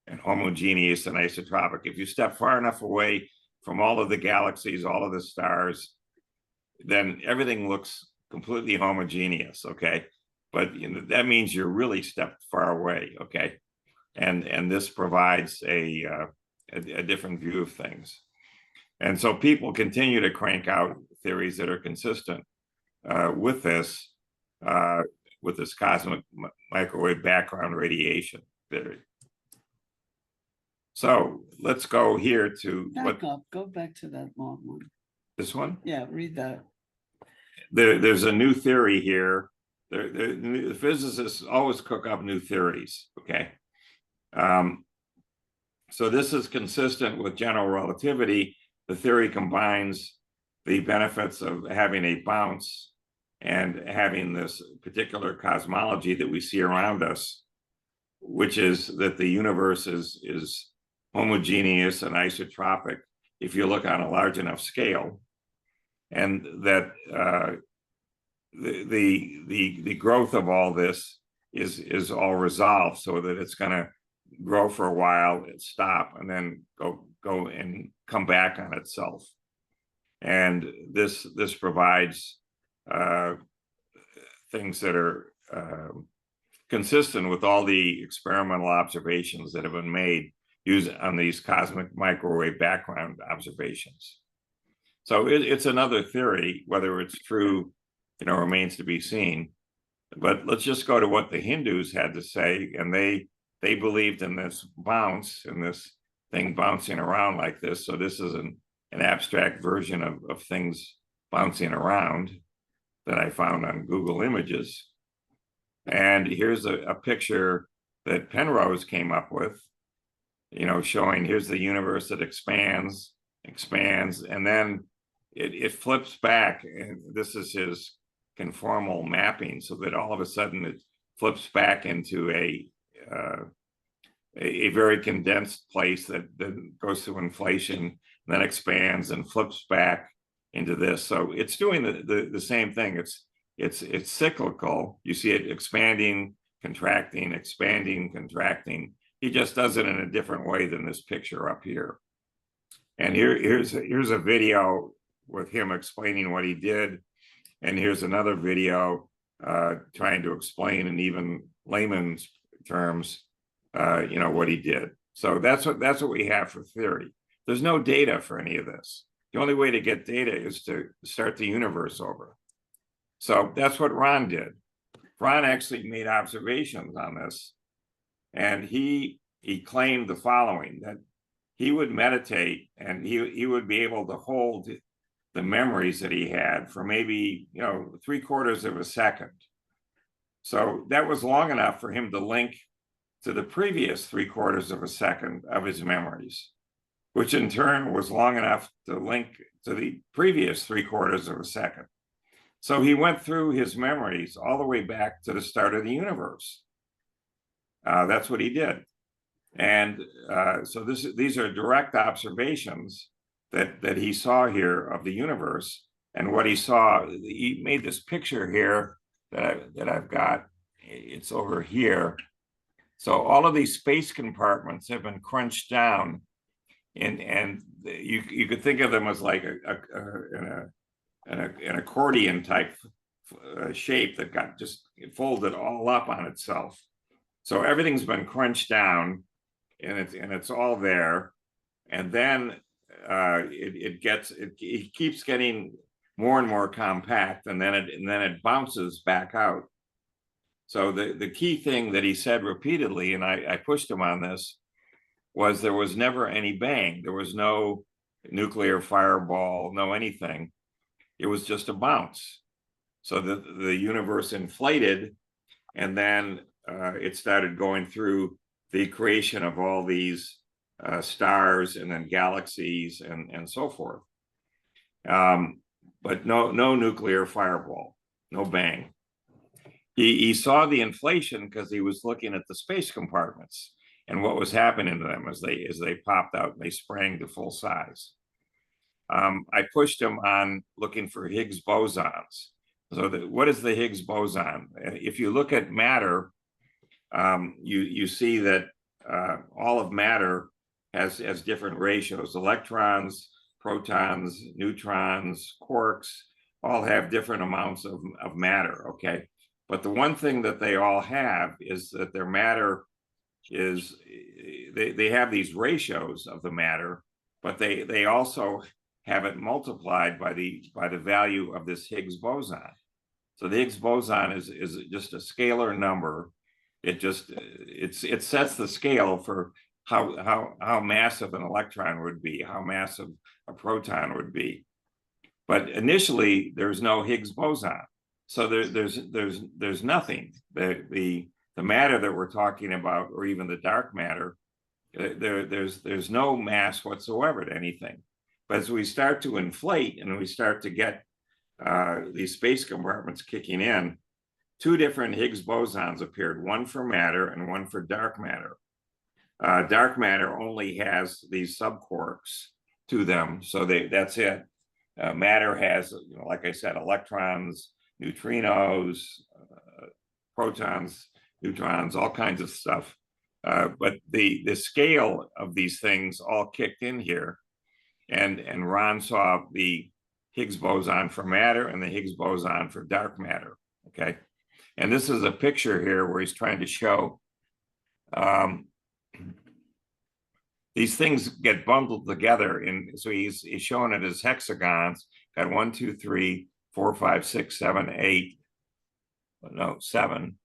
and homogeneous and isotropic. If you step far enough away from all of the galaxies, all of the stars, then everything looks completely homogeneous, okay? But that means you're really stepped far away, okay? And this provides a different view of things. And so people continue to crank out theories that are consistent with this cosmic microwave background radiation theory. So let's go here to go back to that long one. This one? Yeah, read that. There's a new theory here. The physicists always cook up new theories, okay? So this is consistent with general relativity. The theory combines the benefits of having a bounce and having this particular cosmology that we see around us, which is that the universe is homogeneous and isotropic if you look on a large enough scale, and that the growth of all this is all resolved, so that it's going to grow for a while, and stop, and then go and come back on itself. And this provides things that are consistent with all the experimental observations that have been made using on these cosmic microwave background observations. So it's another theory. Whether it's true, remains to be seen. But let's just go to what the Hindus had to say, and they believed in this bounce, and this thing bouncing around like this. So this is an abstract version of things bouncing around that I found on Google Images. And here's a picture that Penrose came up with, you know, showing here's the universe that expands, and then it flips back. And this is his conformal mapping, so that all of a sudden it flips back into a very condensed place that goes through inflation, then expands and flips back into this. So it's doing the same thing. It's cyclical. You see it expanding, contracting, expanding, contracting. He just does it in a different way than this picture up here. And here's a video with him explaining what he did. And here's another video trying to explain in even layman's terms, you know, what he did. So that's what we have for theory. There's no data for any of this. The only way to get data is to start the universe over. So that's what Ron did. Ron actually made observations on this, and he claimed the following, that he would meditate and he would be able to hold the memories that he had for maybe, you know, 3/4 of a second. So that was long enough for him to link to the previous 3/4 of a second of his memories, which in turn was long enough to link to the previous 3/4 of a second. So he went through his memories all the way back to the start of the universe. That's what he did. And so these are direct observations that he saw here of the universe. And what he saw, he made this picture here that I've got. It's over here. So all of these space compartments have been crunched down, and you could think of them as like an accordion type shape that got just folded all up on itself. So everything's been crunched down, and it's all there, and then it keeps getting more and more compact, and then it bounces back out. So the key thing that he said repeatedly, and I pushed him on this, was there was never any bang. There was no nuclear fireball, no anything. It was just a bounce. So the universe inflated, and then it started going through the creation of all these stars and then galaxies and so forth. But no nuclear fireball, no bang. He saw the inflation because he was looking at the space compartments and what was happening to them as they popped out and they sprang to full size. I pushed him on looking for Higgs bosons. So what is the Higgs boson? If you look at matter, you see that all of matter has different ratios. Electrons, protons, neutrons, quarks, all have different amounts of matter, okay? But the one thing that they all have is that their matter is, they have these ratios of the matter, but they also have it multiplied by the value of this Higgs boson. So the Higgs boson is just a scalar number. It sets the scale for how massive an electron would be, how massive a proton would be. But initially, there's no Higgs boson. So there's nothing. The matter that we're talking about, or even the dark matter, there's no mass whatsoever to anything. But as we start to inflate and we start to get these space compartments kicking in, two different Higgs bosons appeared, one for matter and one for dark matter. Dark matter only has these subquarks to them, so that's it. Matter has, you know, like I said, electrons, neutrinos, protons, neutrons, all kinds of stuff. But the scale of these things all kicked in here, and Ron saw the Higgs boson for matter and the Higgs boson for dark matter. Okay, and this is a picture here where he's trying to show these things get bundled together, and so he's showing it as hexagons. Got 1, 2, 3, 4, 5, 6, 7, 8. No, 7,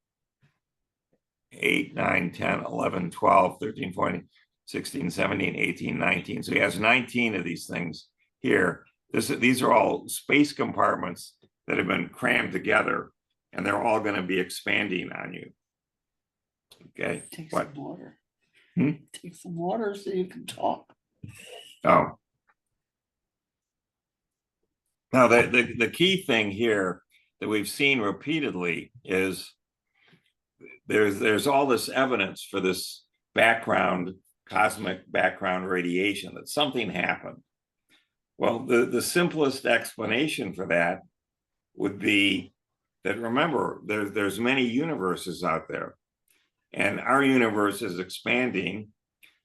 8, 9, 10, 11, 12, 13, 14, 16, 17, 18, 19. So he has 19 of these things here. These are all space compartments that have been crammed together. and they're all going to be expanding on you. Okay. Take What? some water. Hmm? Take some water so you can talk. Oh. Now, the key thing here that we've seen repeatedly is there's all this evidence for this background, cosmic background radiation, that something happened. Well, the simplest explanation for that would be that, remember, there's many universes out there, and our universe is expanding.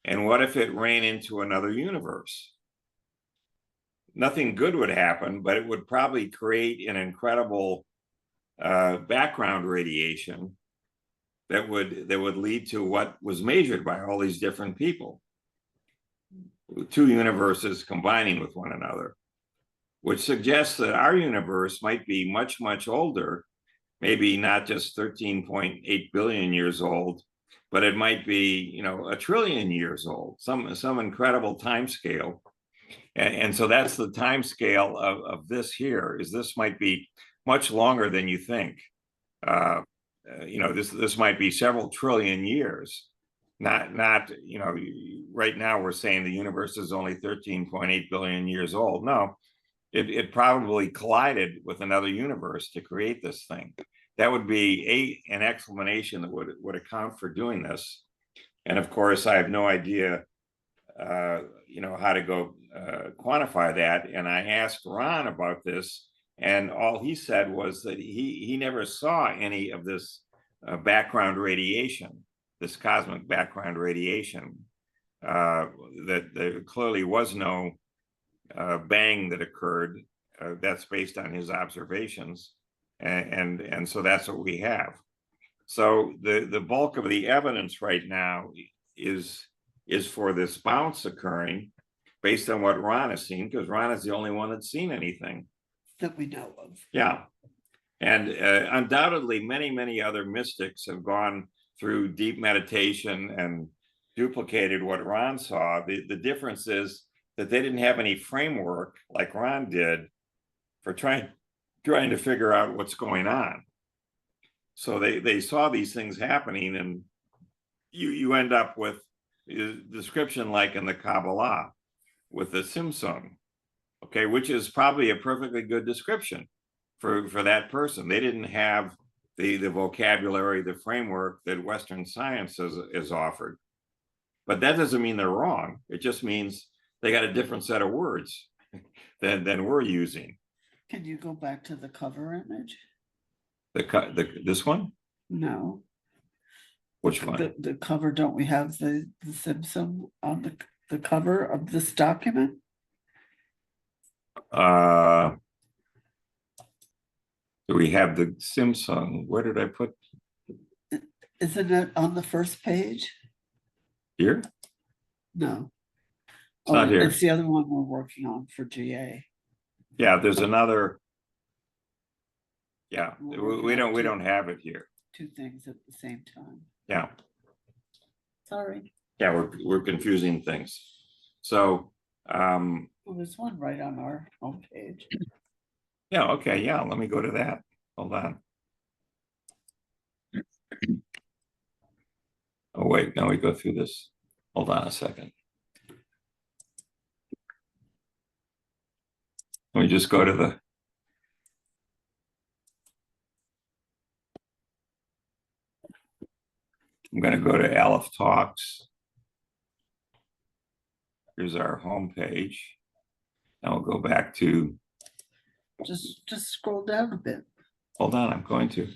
And what if it ran into another universe? Nothing good would happen, but it would probably create an incredible background radiation that would lead to what was measured by all these different people. Two universes combining with one another, which suggests that our universe might be much, much older, maybe not just 13.8 billion years old, but it might be, 1 trillion years old, some incredible time scale. And so that's the time scale of this here, is this might be much longer than you think. This might be several trillion years. Not, right now we're saying the universe is only 13.8 billion years old. No, it probably collided with another universe to create this thing. That would be an explanation that would account for doing this. And of course, I have no idea, how to go quantify that. And I asked Ron about this, and all he said was that he never saw any of this background radiation, this cosmic background radiation, that there clearly was no bang that occurred. That's based on his observations. And so that's what we have. So the bulk of the evidence right now is for this bounce occurring based on what Ron has seen, because Ron is the only one that's seen anything That we know of. Yeah. And undoubtedly, many, many other mystics have gone through deep meditation and duplicated what Ron saw. The difference is that they didn't have any framework like Ron did for trying to figure out what's going on. So they saw these things happening, and you end up with a description like in the Kabbalah with the Simsung, okay, which is probably a perfectly good description for that person. They didn't have the vocabulary, the framework that Western science is offered. But that doesn't mean they're wrong. It just means they got a different set of words than we're using. Can you go back to the cover image? This one? No. Which one? The cover, don't we have the Simpson on the cover of this document? Do we have the Simsung? Where did I put? Isn't it on the first page? Here? No. It's not here. It's the other one we're working on for GA. Yeah, there's another. Yeah, we don't have it here. Two things at the same time. Yeah. Sorry. Yeah, we're confusing things. So Well, there's one right on our homepage. yeah, okay, yeah, let me go to that. Hold on. Oh wait, now we go through this. Hold on a second. Let me just go to the. I'm going to go to Aleph Talks. Here's our homepage. Now we'll go back to. Just scroll down a bit. Hold on, I'm going to.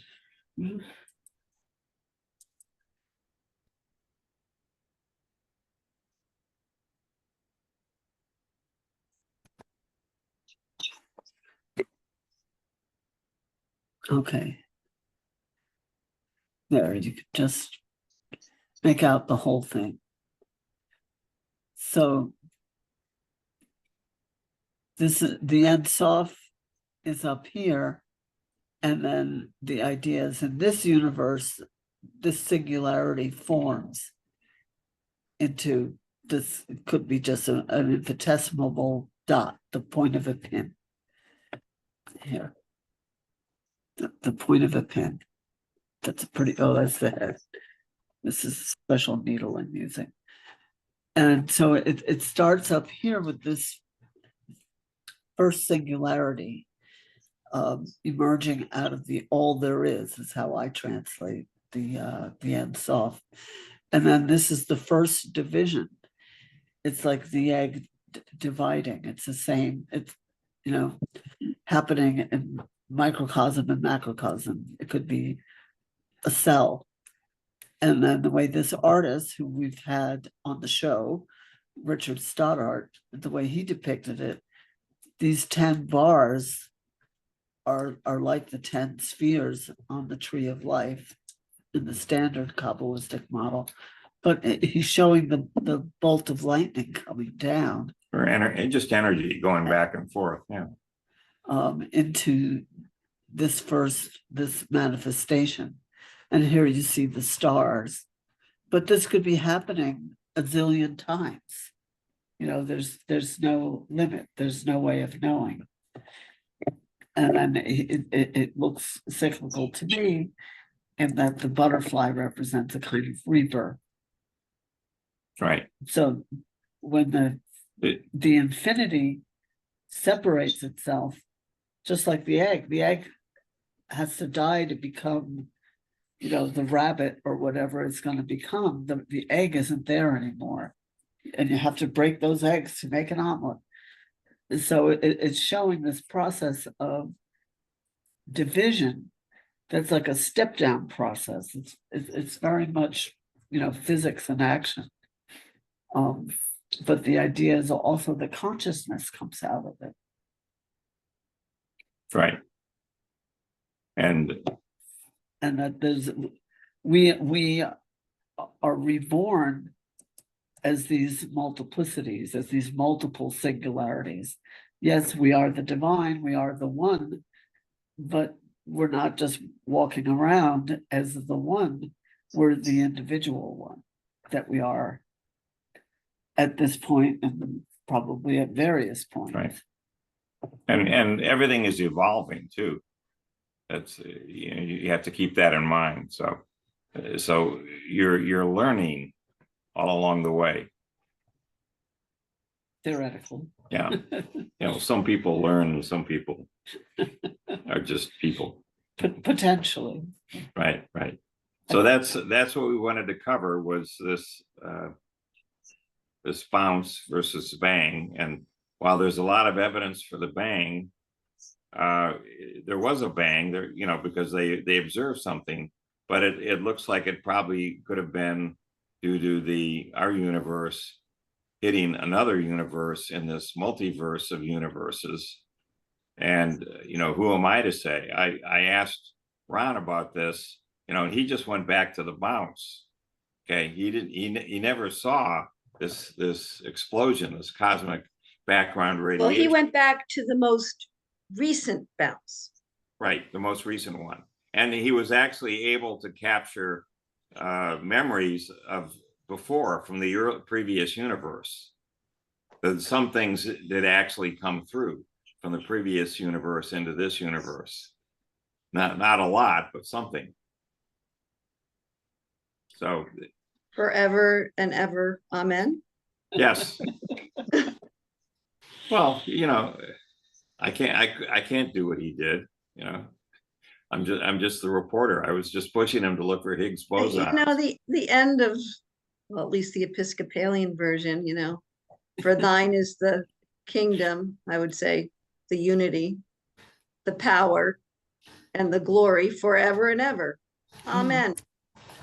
Okay. There, you could just make out the whole thing. So this is the Ein Sof is up here, and then the idea is in this universe, this singularity forms into this. It could be just an infinitesimal dot, the point of a pin here. the point of a pin. That's a pretty, oh, that's the head. This is a special needle I'm using. And so it starts up here with this first singularity emerging out of the all there is how I translate the Ein Sof. And then this is the first division. It's like the egg dividing. It's the same. It's, you know, happening in microcosm and macrocosm. It could be a cell. And then the way this artist who we've had on the show, Richard Stoddart, the way he depicted it, these 10 bars are like the 10 spheres on the tree of life in the standard Kabbalistic model. But he's showing the bolt of lightning coming down. Or just energy going back and forth. Yeah. Into this manifestation. And here you see the stars. But this could be happening a zillion times. You know, there's no limit. There's no way of knowing. And then it looks cyclical to me in that the butterfly represents a kind of rebirth. Right. So when the infinity separates itself, just like the egg has to die to become, you know, the rabbit or whatever it's going to become. The egg isn't there anymore. And you have to break those eggs to make an omelet. So it's showing this process of division that's like a step down process. It's very much, you know, physics in action. But the idea is also the consciousness comes out of it. Right. And that there's we are reborn as these multiplicities, as these multiple singularities. Yes, we are the divine, we are the one, but we're not just walking around as the one, we're the individual one that we are at this point and probably at various points. right. And everything is evolving too. That's, you know, you have to keep that in mind. So you're learning all along the way. Theoretically. Yeah. You know, some people learn and some people are just people. Potentially. Right. So that's what we wanted to cover was this this bounce versus bang. And while there's a lot of evidence for the bang, there was a bang there, you know, because they observed something, but it looks like it probably could have been due to our universe hitting another universe in this multiverse of universes. And, you know, who am I to say? I asked Ron about this, you know, and he just went back to the bounce. Okay. He never saw this explosion, this cosmic background radiation. Well, he went back to the most recent bounce. Right, the most recent one. And he was actually able to capture memories of before from the previous universe. That some things did actually come through from the previous universe into this universe. Not a lot, but something. So Forever and ever, amen. yes. Well, you know, I can't do what he did, you know. I'm just the reporter. I was just pushing him to look for Higgs boson. You know, the end of, well, at least the Episcopalian version, you know, for thine is the kingdom, I would say, the unity, the power, and the glory forever and ever. Amen.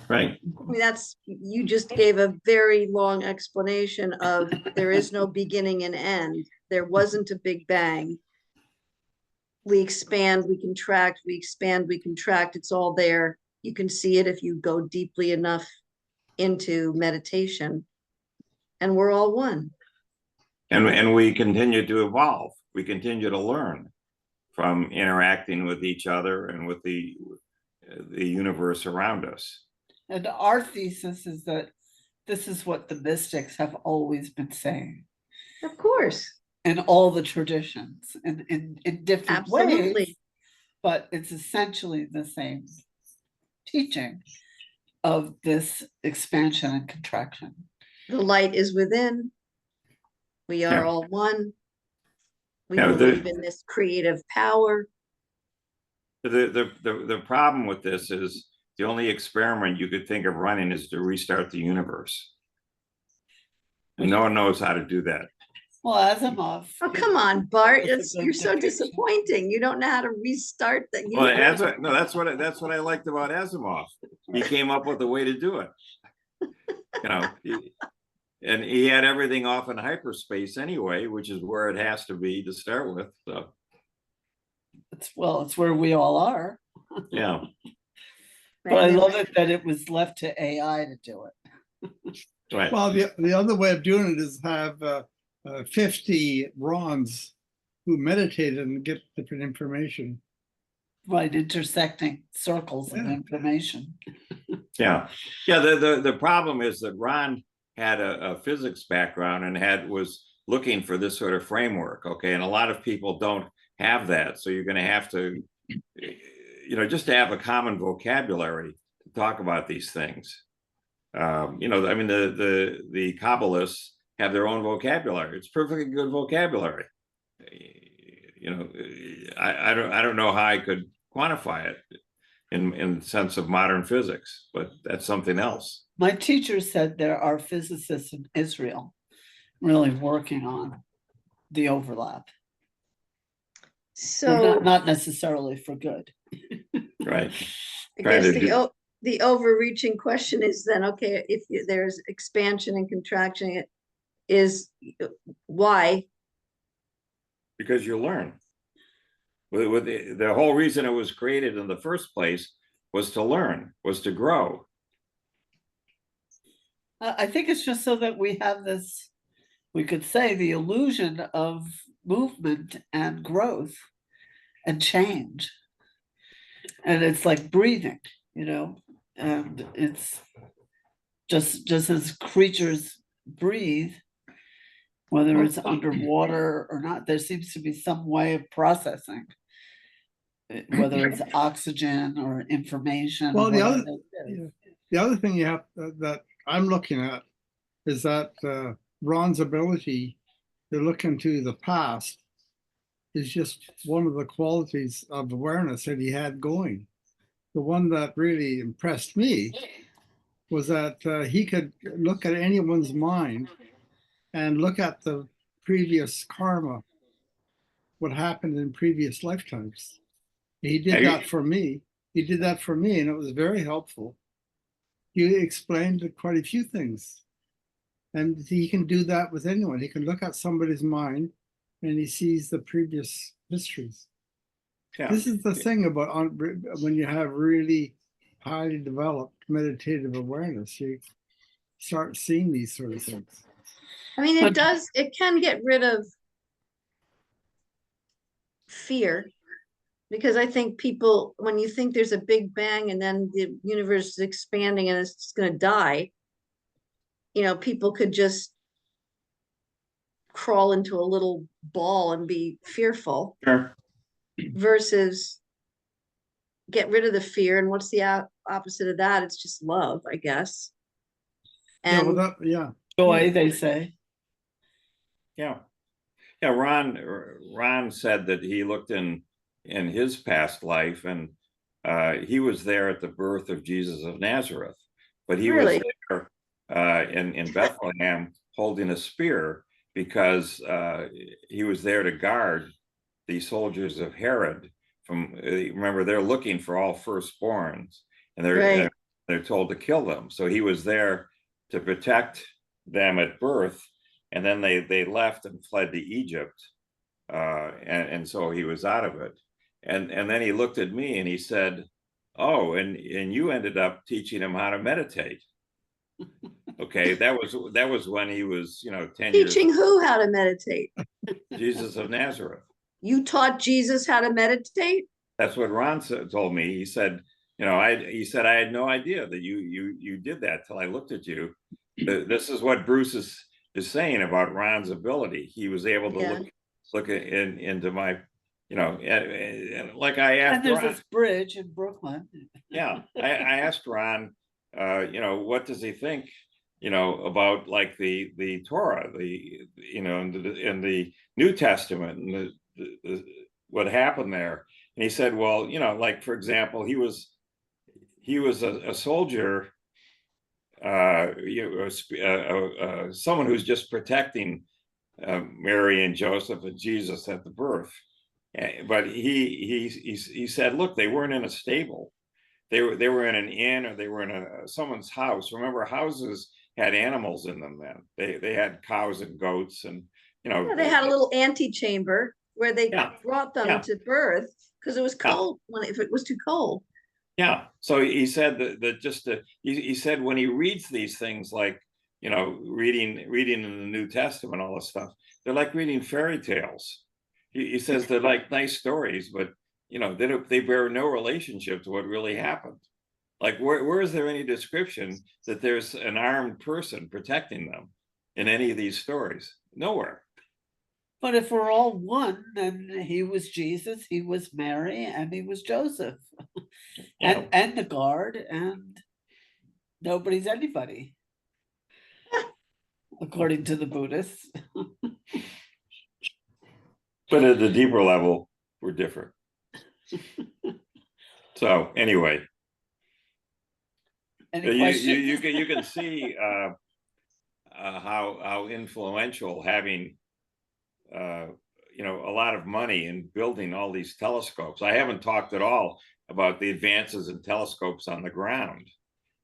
Right. I mean, you just gave a very long explanation of there is no beginning and end. There wasn't a big bang. We expand, we contract, we expand, we contract. It's all there. You can see it if you go deeply enough into meditation. And we're all one. And we continue to evolve. We continue to learn from interacting with each other and with the universe around us. And our thesis is that this is what the mystics have always been saying. Of course. In all the traditions, in different Absolutely. ways. but it's essentially the same teaching of this expansion and contraction. The light is within. We are Yeah. all one. We Yeah, believe in this creative power. The problem with this is the only experiment you could think of running is to restart the universe. And no one knows how to do that. Well, Asimov. Oh, come on, Bart. That's a good You're so depiction. disappointing. You don't know how to restart the Well, universe. that's what I liked about Asimov. He came up with a way to do it. You know, and he had everything off in hyperspace anyway, which is where it has to be to start with. So It's where we all are. yeah. But I love it that it was left to AI to do it. Right. Well, the other way of doing it is have 50 Rons who meditated and get different information. Right, intersecting circles of Yeah. information. Yeah. Yeah. The problem is that Ron had a physics background and was looking for this sort of framework. Okay. And a lot of people don't have that. So you're going to have to, you know, just to have a common vocabulary to talk about these things. You know, I mean, the Kabbalists have their own vocabulary. It's perfectly good vocabulary. You know, I don't know how I could quantify it in the sense of modern physics, but that's something else. My teacher said there are physicists in Israel really working on the overlap. So not necessarily for good. Right. I Trying guess to the overreaching question is then, okay, if there's expansion and contraction, it is why? Because you learn. With the whole reason it was created in the first place was to learn, was to grow. I think it's just so that we have this, we could say, the illusion of movement and growth and change. And it's like breathing, you know, and it's just as creatures breathe, whether it's underwater or not, there seems to be some way of processing, whether it's oxygen or information. Well, or the other thing you have that I'm looking at is that Ron's ability to look into the past is just one of the qualities of awareness that he had going. The one that really impressed me was that he could look at anyone's mind and look at the previous karma, what happened in previous lifetimes. He did that for me. He did that for me, and it was very helpful. He explained quite a few things. And he can do that with anyone. He can look at somebody's mind and he sees the previous histories. Yeah. This is the thing about when you have really highly developed meditative awareness, you start seeing these sort of things. I mean, it can get rid of fear, because I think people, when you think there's a big bang and then the universe is expanding and it's just going to die, you know, people could just crawl into a little ball and be fearful. Sure. Versus get rid of the fear. And what's the opposite of that? It's just love, I guess. And joy, they say. Yeah. Yeah. Ron said that he looked in his past life, and he was there at the birth of Jesus of Nazareth, but he was there in Bethlehem holding a spear because he was there to guard the soldiers of Herod from, remember, they're looking for all firstborns, and they're told to kill them. So he was there to protect them at birth, and then they left and fled to Egypt, and so he was out of it. And then he looked at me and he said, "Oh, and you ended up teaching him how to meditate." Okay, that was when he was, 10 years. Teaching who how to meditate? Jesus of Nazareth. You taught Jesus how to meditate? That's what Ron told me. He said, I had no idea that you did that till I looked at you. This is what Bruce is saying about Ron's ability. He was able to look into my, and like I And asked there's Ron, this bridge in Brooklyn. yeah, I asked Ron, what does he think, about like the Torah, in the New Testament and what happened there. And he said, well, like for example, he was a soldier, someone who's just protecting Mary and Joseph and Jesus at the birth. But he said, look, they weren't in a stable. They were in an inn, or they were in someone's house. Remember, houses had animals in them then. They had cows and goats, and Yeah, they had a little antechamber where they yeah, brought them yeah, to birth because it was yeah. cold if it was too cold. Yeah. So he said he said when he reads these things, like, reading in the New Testament, all this stuff, they're like reading fairy tales. He says they're like nice stories, but they bear no relationship to what really happened. Like, where is there any description that there's an armed person protecting them in any of these stories? Nowhere. But if we're all one, then he was Jesus, he was Mary, and he was Joseph. Yeah. And the guard, and nobody's anybody, according to the Buddhists. But at the deeper level, we're different. So anyway, Any questions? you can see how influential having a lot of money in building all these telescopes. I haven't talked at all about the advances in telescopes on the ground,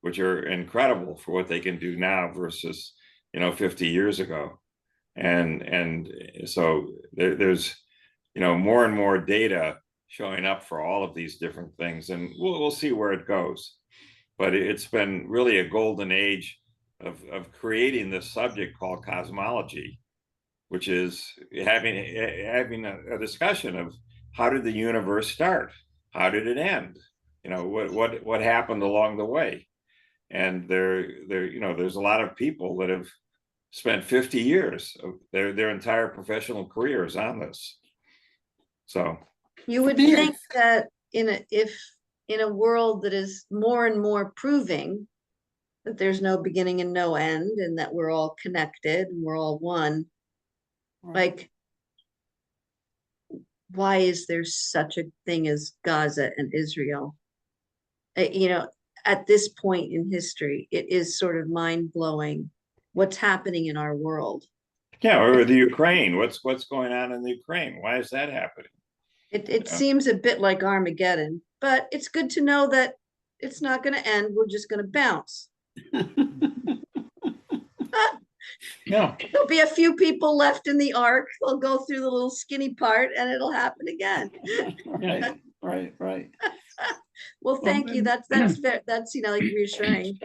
which are incredible for what they can do now versus 50 years ago. And so there's more and more data showing up for all of these different things, and we'll see where it goes. But it's been really a golden age of creating this subject called cosmology, which is having a discussion of how did the universe start? How did it end? What happened along the way? And there's a lot of people that have spent 50 years of their entire professional careers on this. So you would think that in a world that is more and more proving that there's no beginning and no end, and that we're all connected and we're all one, like, why is there such a thing as Gaza and Israel? At this point in history, it is sort of mind-blowing what's happening in our world. Yeah, or the Ukraine. What's going on in the Ukraine? Why is that happening? It seems a bit like Armageddon, but it's good to know that it's not going to end. We're just going to bounce. Yeah. There'll be a few people left in the ark. They'll go through the little skinny part, and it'll happen again. Right. Well, thank you. That's like reassuring.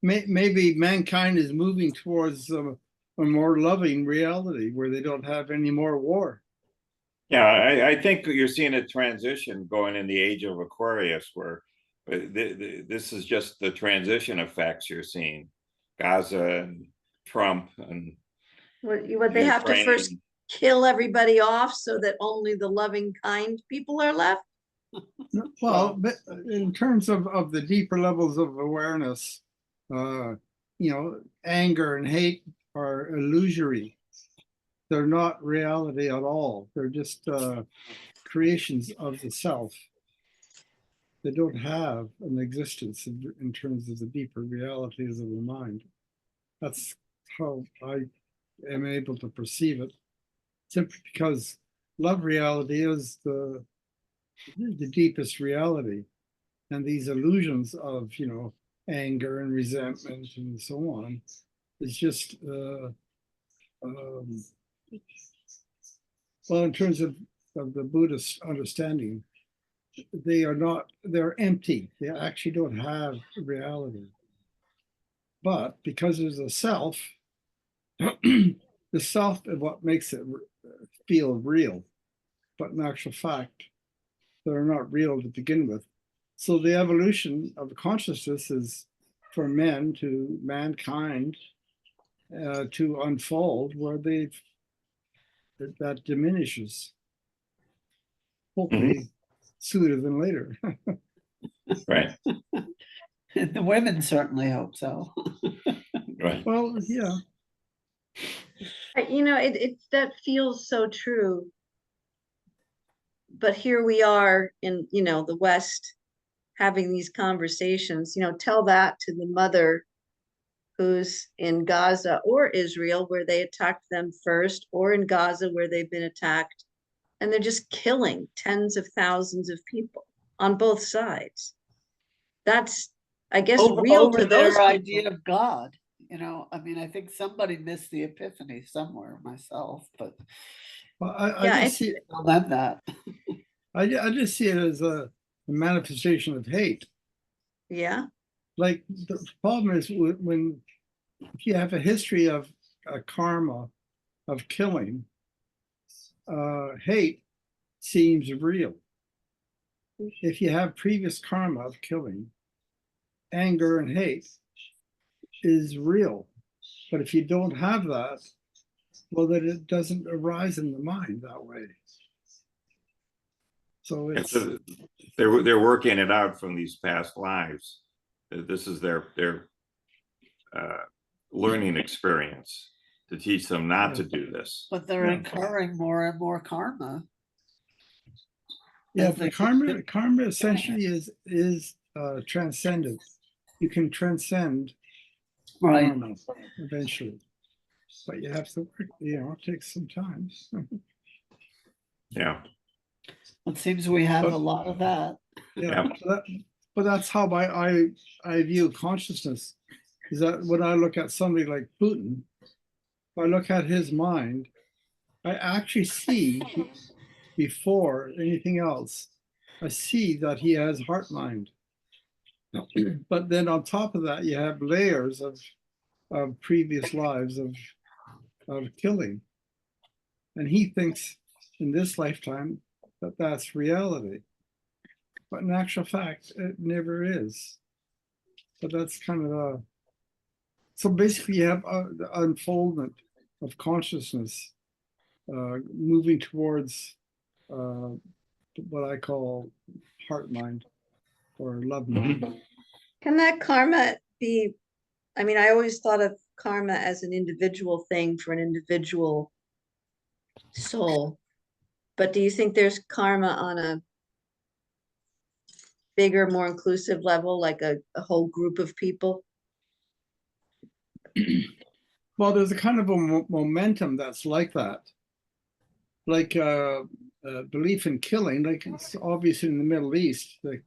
Maybe mankind is moving towards a more loving reality where they don't have any more war. Yeah, I think you're seeing a transition going in the age of Aquarius, where this is just the transition effects you're seeing. Gaza and Trump and what they have to first kill everybody off so that only the loving, kind people are left. Well, but in terms of the deeper levels of awareness, anger and hate are illusory. They're not reality at all. They're just creations of the self. They don't have an existence in terms of the deeper realities of the mind. That's how I am able to perceive it, simply because love reality is the deepest reality. And these illusions of, anger and resentment and so on is just, well, in terms of the Buddhist understanding, they're empty. They actually don't have reality. But because there's a self, the self is what makes it feel real. But in actual fact, they're not real to begin with. So the evolution of consciousness is for mankind to unfold where that diminishes. hopefully sooner than later. Right, The women certainly hope so. right. Well, yeah, You know, it that feels so true. But here we are in, you know, the West having these conversations. You know, tell that to the mother who's in Gaza or Israel, where they attacked them first, or in Gaza, where they've been attacked, and they're just killing tens of thousands of people on both sides. That's, I guess, real Over to those their people. idea of God, you know, I mean, I think somebody missed the epiphany somewhere, myself, but well, I Yeah, just see, I'll have that. I just see it as a manifestation of hate. Yeah, Like the problem is when if you have a history of karma of killing, hate seems real. If you have previous karma of killing, anger and hate is real. But if you don't have that, well, then it doesn't arise in the mind that way. So And it's so they're working it out from these past lives. This is their learning experience to teach them not to do this. But they're Yeah. incurring more and more karma. yeah, as they but karma continue. essentially is transcendent. You can transcend Right. karma eventually, but you have to work. You know, it takes some time. Yeah, It seems we have But- a lot of that. Yeah, but that's how I view consciousness. Is that when I look at somebody like Putin, if I look at his mind, I actually see before anything else, I see that he has heart mind. But then on top of that, you have layers of previous lives of killing, and he thinks in this lifetime that that's reality. But in actual fact, it never is. But that's kind of a, so basically you have the unfoldment of consciousness moving towards what I call heart mind or love mind. can that karma be, I mean, I always thought of karma as an individual thing for an individual soul. But do you think there's karma on a bigger, more inclusive level, like a whole group of people? Well, there's a kind of a momentum that's like that. Like belief in killing, like it's obvious in the Middle East, like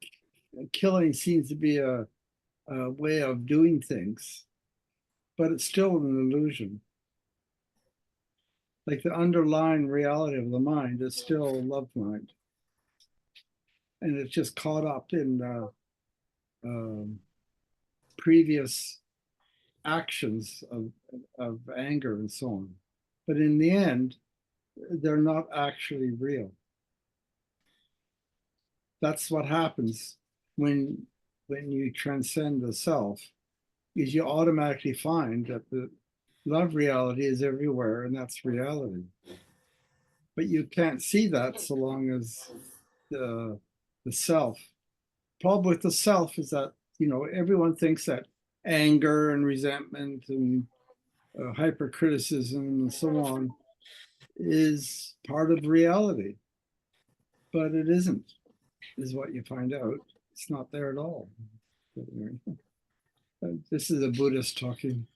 killing seems to be a way of doing things, but it's still an illusion. Like the underlying reality of the mind is still love mind. And it's just caught up in previous actions of anger and so on. But in the end, they're not actually real. That's what happens when you transcend the self, is you automatically find that the love reality is everywhere, and that's reality. But you can't see that so long as the self. Problem with the self is that, you know, everyone thinks that anger and resentment and hypercriticism and so on is part of reality, but it isn't, is what you find out. It's not there at all. This is a Buddhist talking.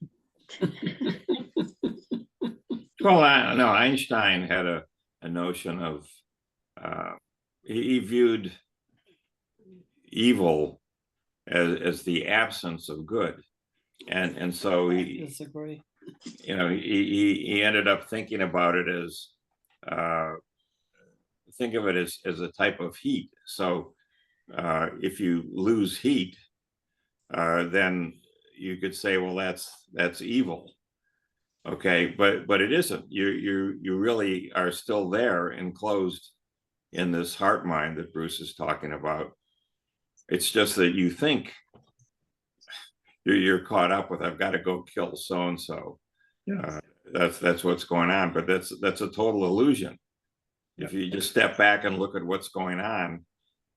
well, no, Einstein had a notion of he viewed evil as the absence of good, and so I he, disagree. you know, he ended up thinking about it as think of it as a type of heat. So if you lose heat, then you could say, well, that's evil. Okay, but it isn't. You really are still there, enclosed in this heart mind that Bruce is talking about. It's just that you think you're caught up with, I've got to go kill so and so. Yeah. That's what's going on, but that's a total illusion. If you just step back and look at what's going on,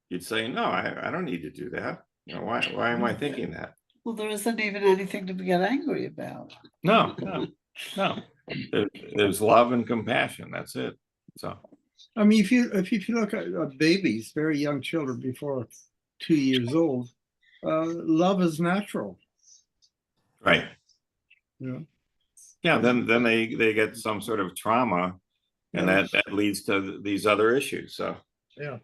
you'd say, no, I don't need to do that. You know, why am I thinking that? Well, there isn't even anything to get angry about. No. There's love and compassion. That's it. So, I mean, if you look at babies, very young children before 2 years old, love is natural. right. You know? Yeah, then they get some sort of trauma, and Yeah. that leads to these other issues. So, Yeah.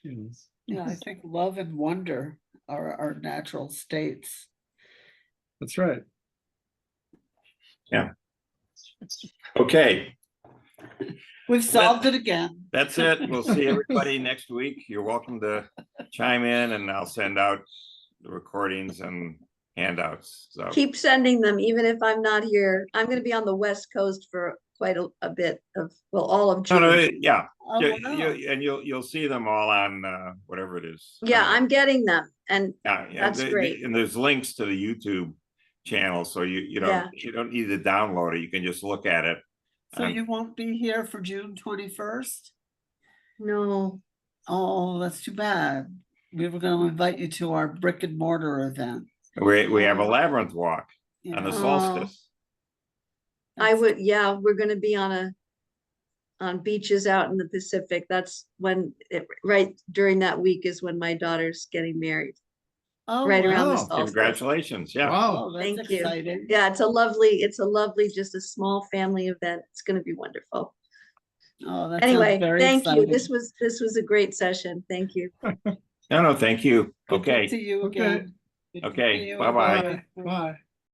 You Yeah, I think love and wonder are our natural states. That's right. okay, We've solved it again. that's it. We'll see everybody next week. You're welcome to chime in, and I'll send out the recordings and handouts. So, Keep sending them, even if I'm not here. I'm going to be on the West Coast for quite a bit of, well, all of June. yeah, Oh, wow. and you'll see them all on whatever it is. Yeah, I'm getting them, and Yeah, That's great. And there's links to the YouTube channel, so you Yeah. don't need to download it. You can just look at it. So you won't be here for June 21st? no, Oh, that's too bad. We were gonna invite you to our brick and mortar event. We have a labyrinth walk you on the know. solstice. I would, yeah, we're going to be on beaches out in the Pacific. That's when right during that week is when my daughter's getting married. Oh, right around the wow. solstice. Congratulations! Yeah. Wow. Oh, that's Thank you. exciting. Yeah, it's a lovely, just a small family event. It's going to be wonderful. Oh, that sounds Anyway, very thank you. exciting. This was a great session. Thank you. No, thank you. Good to Okay. see you Okay. again. Good to Okay, see you bye-bye. again. Bye.